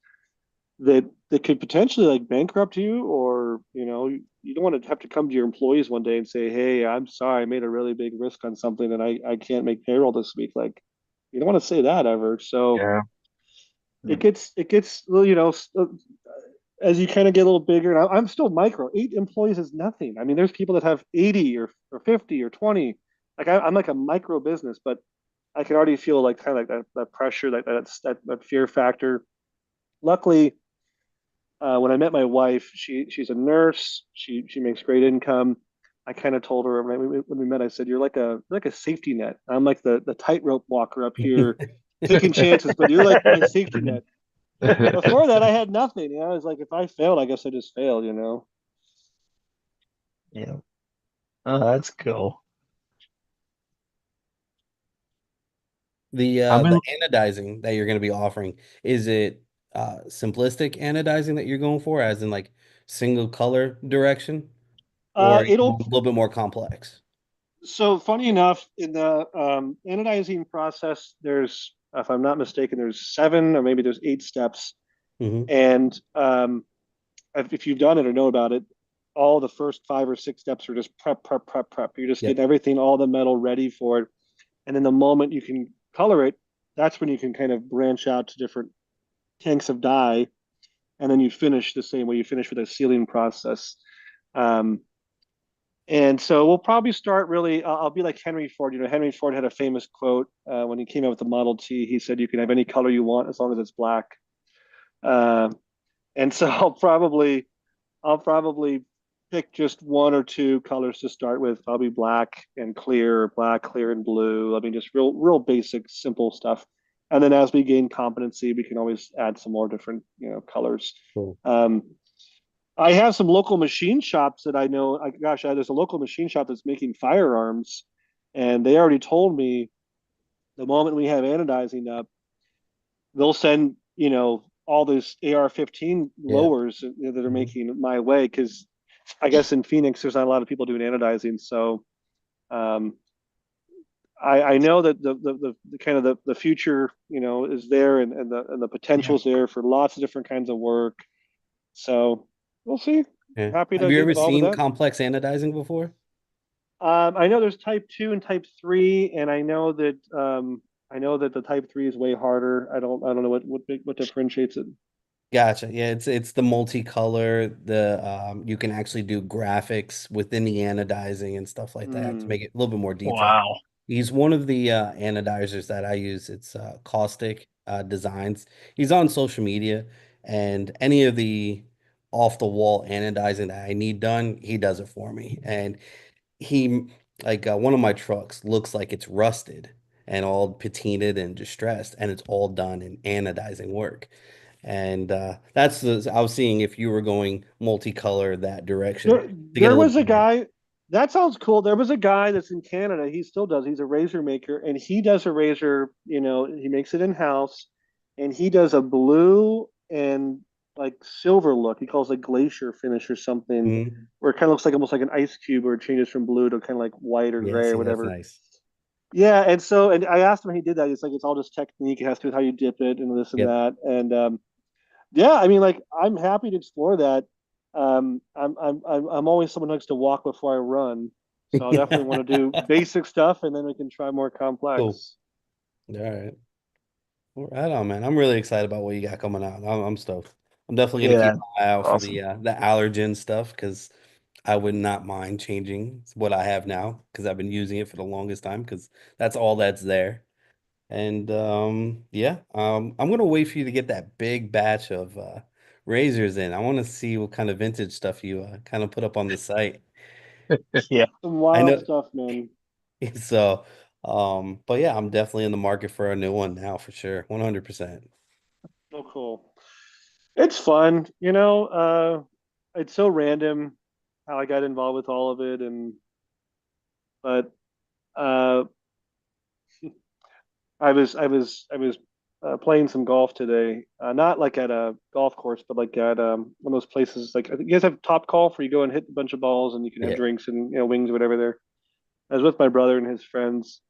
that could potentially like bankrupt you, or you don't want to have to come to your employees one day and say, hey, I'm sorry, I made a really big risk on something and I can't make payroll this week. Like you don't want to say that ever. So Yeah. it gets well, as you kind of get a little bigger. And I'm still micro. 8 employees is nothing. I mean, there's people that have 80 or 50 or 20. Like I'm like a micro business, but I can already feel like kind of like that pressure, that fear factor. Luckily, when I met my wife, she's a nurse. She makes great income. I kind of told her when we met, I said, "You're like a safety net. I'm like the tightrope walker up here, taking chances, but you're like my safety net." Before that, I had nothing. I was like, if I failed, I guess I just failed. Yeah. Oh, that's cool. I'm The in. anodizing that you're going to be offering, is it simplistic anodizing that you're going for, as in like single color direction, or are you It'll going a little bit more complex? So funny enough, in the anodizing process, there's, if I'm not mistaken, there's 7 or maybe there's 8 steps. Hmm. And if you've done it or know about it, all the first 5 or 6 steps are just prep, prep, prep, prep. You're just Yep. getting everything, all the metal ready for it. And then the moment you can color it, that's when you can kind of branch out to different tanks of dye. And then you finish the same way you finish with a sealing process. Um, And so we'll probably start really. I'll be like Henry Ford. You know, Henry Ford had a famous quote when he came out with the Model T. He said, "You can have any color you want as long as it's black." Uh, and so I'll probably pick just one or two colors to start with. Probably black, clear, and blue. I mean, just real basic, simple stuff. And then as we gain competency, we can always add some more different, colors. Cool. I have some local machine shops that I know. There's a local machine shop that's making firearms, and they already told me the moment we have anodizing up, they'll send all these AR-15 Yeah. lowers that are Mhm. making my way because I guess in Phoenix there's not a lot of people doing anodizing. So um, I know that the kind of the future is there and the Yeah. potential's there for lots of different kinds of work. So we'll see. Yeah. Happy Have to you get ever involved with seen that. complex anodizing before? I know there's type 2 and type 3, and I know that the type 3 is way harder. I don't know what differentiates it. Gotcha. Yeah, it's the multicolor. You can actually do graphics within the anodizing and stuff like that to Mm. make it a little bit more detailed. Wow. He's one of the anodizers that I use. It's Caustic Designs. He's on social media, and any of the off the wall anodizing that I need done, he does it for me. And he like one of my trucks looks like it's rusted and all patinaed and distressed, and it's all done in anodizing work. And I was seeing if you were going multicolor that direction to get a There little was a bit more. guy. That sounds cool. There was a guy that's in Canada. He still does. He's a razor maker, and he does a razor. He makes it in house, and he does a blue and like silver look. He calls it glacier finish or something, Mhm. where it kind of looks like almost like an ice cube, where it changes from blue to kind of like white or Yeah, gray or see, that's whatever. nice. Yeah, and I asked him how he did that. It's like it's all just technique. It has to do with how you dip it and this and Yep. that. And yeah, I mean, like I'm happy to explore that. I'm always someone who likes to walk before I run, so I'll definitely want to do basic stuff, and then we can try more Cool. complex. All right. Well, right on, man. I'm really excited about what you got coming out. I'm stoked. I'm definitely gonna keep Yeah. an eye out for Awesome. the allergen stuff because I would not mind changing what I have now because I've been using it for the longest time because that's all that's there. And yeah, I'm gonna wait for you to get that big batch of razors in. I want to see what kind of vintage stuff you kind of put up on the site. Yeah. Some I wild know. stuff, man. So, but yeah, I'm definitely in the market for a new one now for sure, 100%. So cool. It's fun, it's so random how I got involved with all of it, but uh, I was playing some golf today. Not like at a golf course, but like at one of those places. Like I think you guys have Top Golf where you go and hit a bunch of balls and you can have Yeah. drinks and wings or whatever there. I was with my brother and his friends,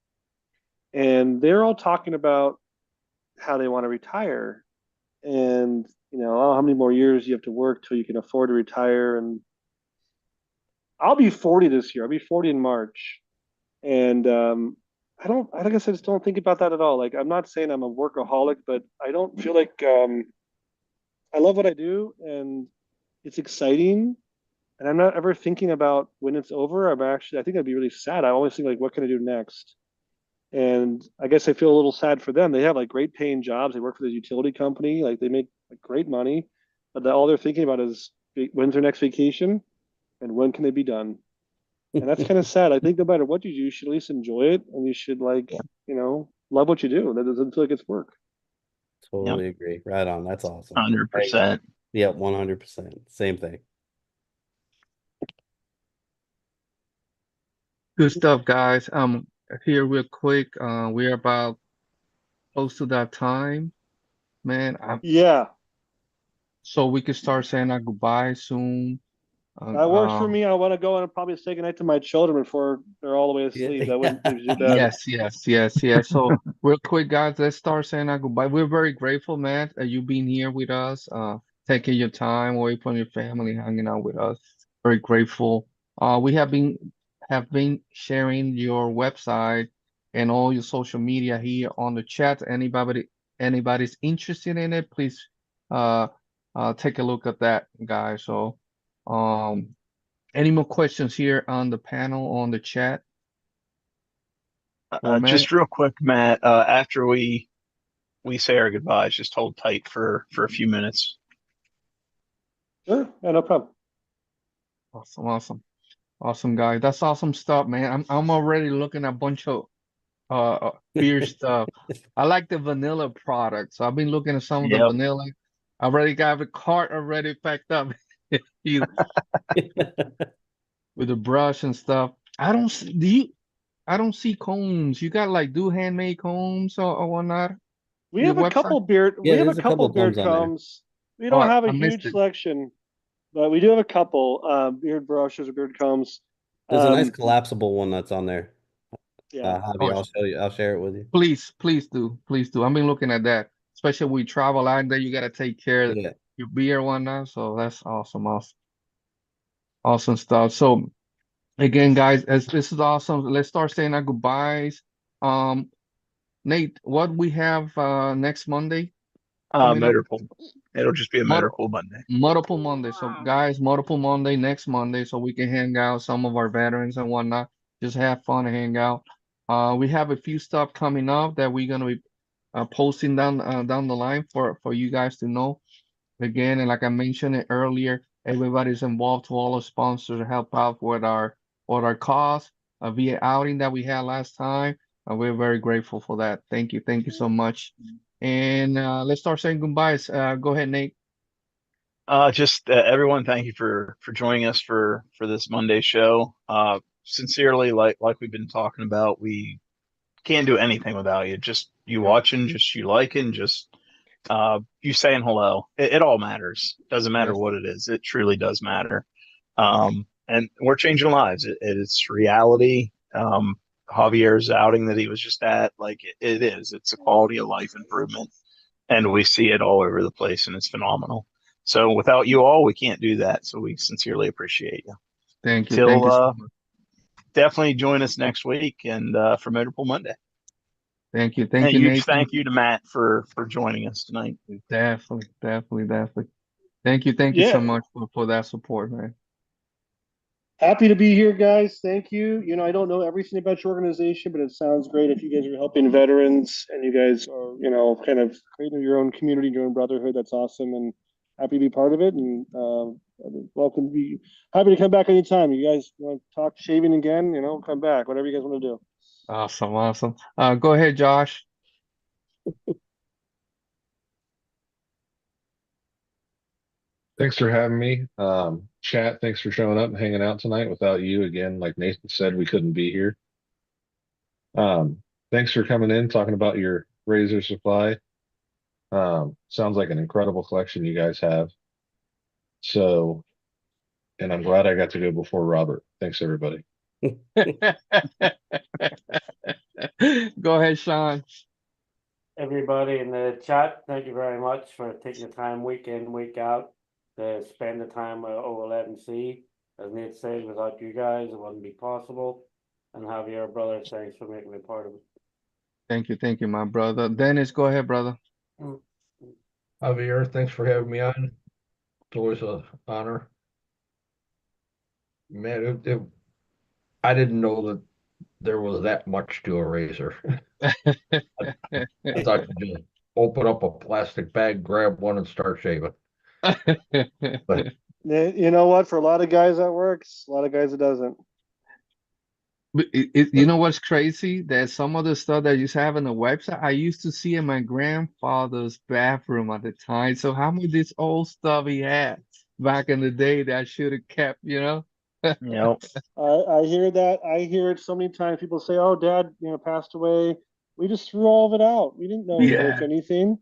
and they're all talking about how they want to retire, and oh, how many more years you have to work till you can afford to retire. And I'll be 40 this year. I'll be 40 in March, and I guess I just don't think about that at all. Like I'm not saying I'm a workaholic, but I don't feel like I love what I do and it's exciting. And I'm not ever thinking about when it's over. I think I'd be really sad. I always think like, what can I do next? And I guess I feel a little sad for them. They have like great paying jobs. They work for the utility company. Like they make like, great money, but all they're thinking about is when's their next vacation and when can they be done? And that's kind of sad. I think no matter what you do, you should at least enjoy it and you should love what you do. That doesn't feel like it's work. Yep. Totally agree. Right on. That's awesome. Hey, 100%. yeah, 100%. Same thing. Good stuff, guys. Here real quick. We're about close to that time, man. Yeah, So we can start saying our goodbye soon. that works for Um, me. I want to go and probably say goodnight to my children before they're all the way asleep. That wouldn't be too bad. yes, yes, yes, yes. So real quick, guys, let's start saying our goodbye. We're very grateful, Matt, that you being here with us, taking your time away from your family, hanging out with us. Very grateful. We have been sharing your website and all your social media here on the chat. Anybody's interested in it, please take a look at that, guys. So um Any more questions here on the panel on the chat for Matt? Just real quick, Matt. After we say our goodbyes, just hold tight for a few minutes. Sure, yeah, no problem. Awesome, guys. That's awesome stuff, man. I'm already looking at a bunch of beer stuff. I like the vanilla products. So I've been looking at some of the Yep. vanilla. I already got the cart already packed up with the brush and stuff. I don't see combs. You got like do handmade combs or whatnot? We Your have a website? couple beard. Yeah, We have a there's a couple couple of beard combs on there. combs. We Oh, don't have a I missed huge it. selection, but we do have a couple beard brushes or beard combs. There's a nice collapsible one that's on there. Yeah. Javi, Oh, I'll show you. I'll share it with you. please do. I've been looking at that. Especially when we travel out there, you gotta take care of Yeah. your beer and whatnot. So that's awesome stuff. So again, guys, as this is awesome. Let's start saying our goodbyes. Nate, what we have next Monday coming up? Motor pool. It'll just be a motor Motor pool Monday. Multiple Monday. So guys, multiple Monday next Monday, so we can hang out, some of our veterans and whatnot. Just have fun and hang out. We have a few stuff coming up that we're gonna be posting down the line for you guys to know. Again, and like I mentioned it earlier, everybody's involved to all the sponsors to help out with our costs via outing that we had last time. We're very grateful for that. Thank you so much. And let's start saying goodbyes. Go ahead, Nate. Just everyone, thank you for joining us for this Monday show. Sincerely, like we've been talking about, we can't do anything without you. Just you watching, just you liking, just you saying hello. It all matters. Doesn't matter Yes. what it is. It truly does matter. And we're changing lives. It's reality. Javier's outing that he was just at, like it is. It's a quality of life improvement, and we see it all over the place, and it's phenomenal. So without you all, we can't do that. So we sincerely appreciate you. Thank you Till so much. definitely join us next week and for Motorpool Monday. Thank And you, a huge Nate. thank you to Matt for joining us tonight. Definitely. Thank you Yeah. so much for that support, man. Happy to be here, guys. Thank you. You know, I don't know everything about your organization, but it sounds great if you guys are helping veterans and you guys are, you know, kind of creating your own community, your own brotherhood. That's awesome, and happy to be part of it. And welcome. Be happy to come back anytime. You guys want to talk shaving again? You know, come back. Whatever you guys want to do. Awesome. Go ahead, Josh. Thanks for having me. Chat, thanks for showing up and hanging out tonight. Without you, again, like Nathan said, we couldn't be here. Thanks for coming in, talking about your Razor supply. Sounds like an incredible collection you guys have. So, and I'm glad I got to go before Robert. Thanks, everybody. Go ahead, Sean. Everybody in the chat, thank you very much for taking the time week in, week out to spend the time with O11C. As Nate said, without you guys, it wouldn't be possible. And Javier, brother, thanks for making me part of it. Thank you, my brother. Dennis, go ahead, brother. Javier, thanks for having me on. It's always an honor. Man, I didn't know that there was that much to a razor. I thought you just open up a plastic bag, grab one, and start shaving. But You know what? For a lot of guys, that works. A lot of guys, it doesn't. But you know what's crazy? That some of the stuff that you used to have on the website, I used to see in my grandfather's bathroom at the time. So how much this old stuff he had back in the day that I should have kept, you know? Yep. I hear that. I hear it so many times. People say, "Oh, Dad, you know, passed away. We just threw all of it out. We didn't know it was Yeah. worth anything."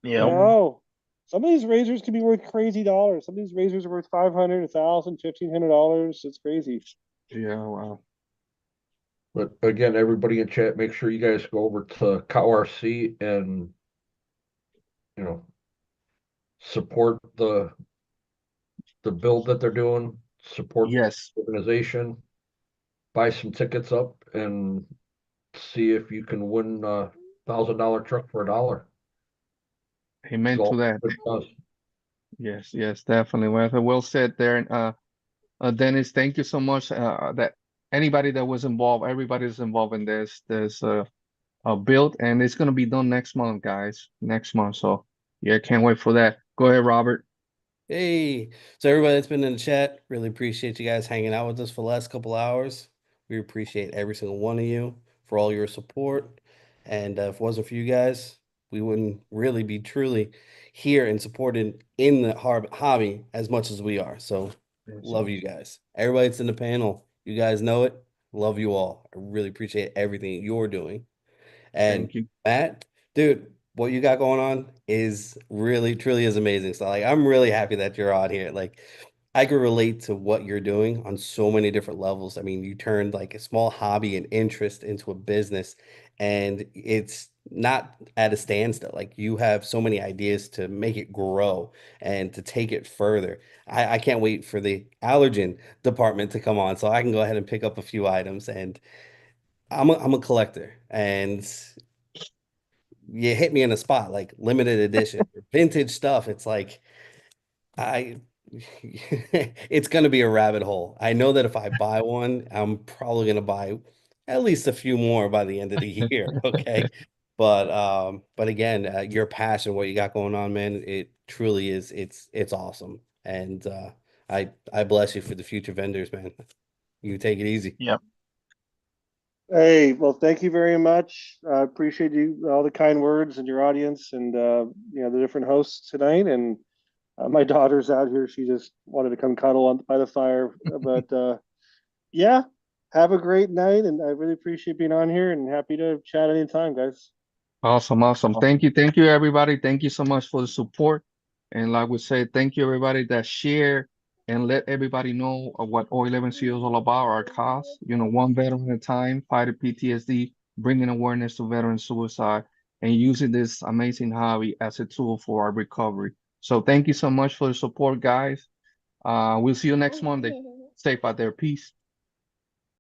Yep. No, some of these razors can be worth crazy dollars. Some of these razors are worth 500, 1,000, $1,500. It's crazy. Yeah, wow. But again, everybody in chat, make sure you guys go over to CowRC and support the build that they're doing, support Yes. the organization, buy some tickets up, and see if you can win a $1,000 truck for $1. Amen to that. It does. Yes, definitely. Well said there. And Dennis, thank you so much. That anybody that was involved, everybody's involved in this build, and it's gonna be done next month, guys. Next month. So yeah, can't wait for that. Go ahead, Robert. Hey, so everybody that's been in the chat, really appreciate you guys hanging out with us for the last couple hours. We appreciate every single one of you for all your support. And if it wasn't for you guys, we wouldn't really be truly here and supported in the hobby as much as we are. So love you guys. Everybody that's in the panel, you guys know it. Love you all. I really appreciate everything you're doing. And Thank you. Matt, dude, what you got going on is really, truly is amazing. So like I'm really happy that you're on here. Like I can relate to what you're doing on so many different levels. I mean, you turned like a small hobby and interest into a business, and it's not at a standstill. Like you have so many ideas to make it grow and to take it further. I can't wait for the allergen department to come on so I can go ahead and pick up a few items. And I'm a collector, and you hit me in a spot like limited edition, vintage stuff. It's like I it's gonna be a rabbit hole. I know that if I buy one, I'm probably gonna buy at least a few more by the end of the year. Okay. But again, your passion, what you got going on, man, it truly is it's awesome. And I bless you for the future vendors, man. You take it easy. Yep. Hey, well, thank you very much. I appreciate you, all the kind words and your audience and, the different hosts tonight. And my daughter's out here. She just wanted to come cuddle by the fire. But yeah, have a great night. And I really appreciate being on here and happy to chat anytime, guys. Awesome, awesome. Thank you, everybody. Thank you so much for the support. And like we said, thank you, everybody that share and let everybody know of what O11C is all about, our cause. One veteran at a time, fighting PTSD, bringing awareness to veteran suicide, and using this amazing hobby as a tool for our recovery. So thank you so much for the support, guys. We'll see you next Monday. Safe out there. Peace.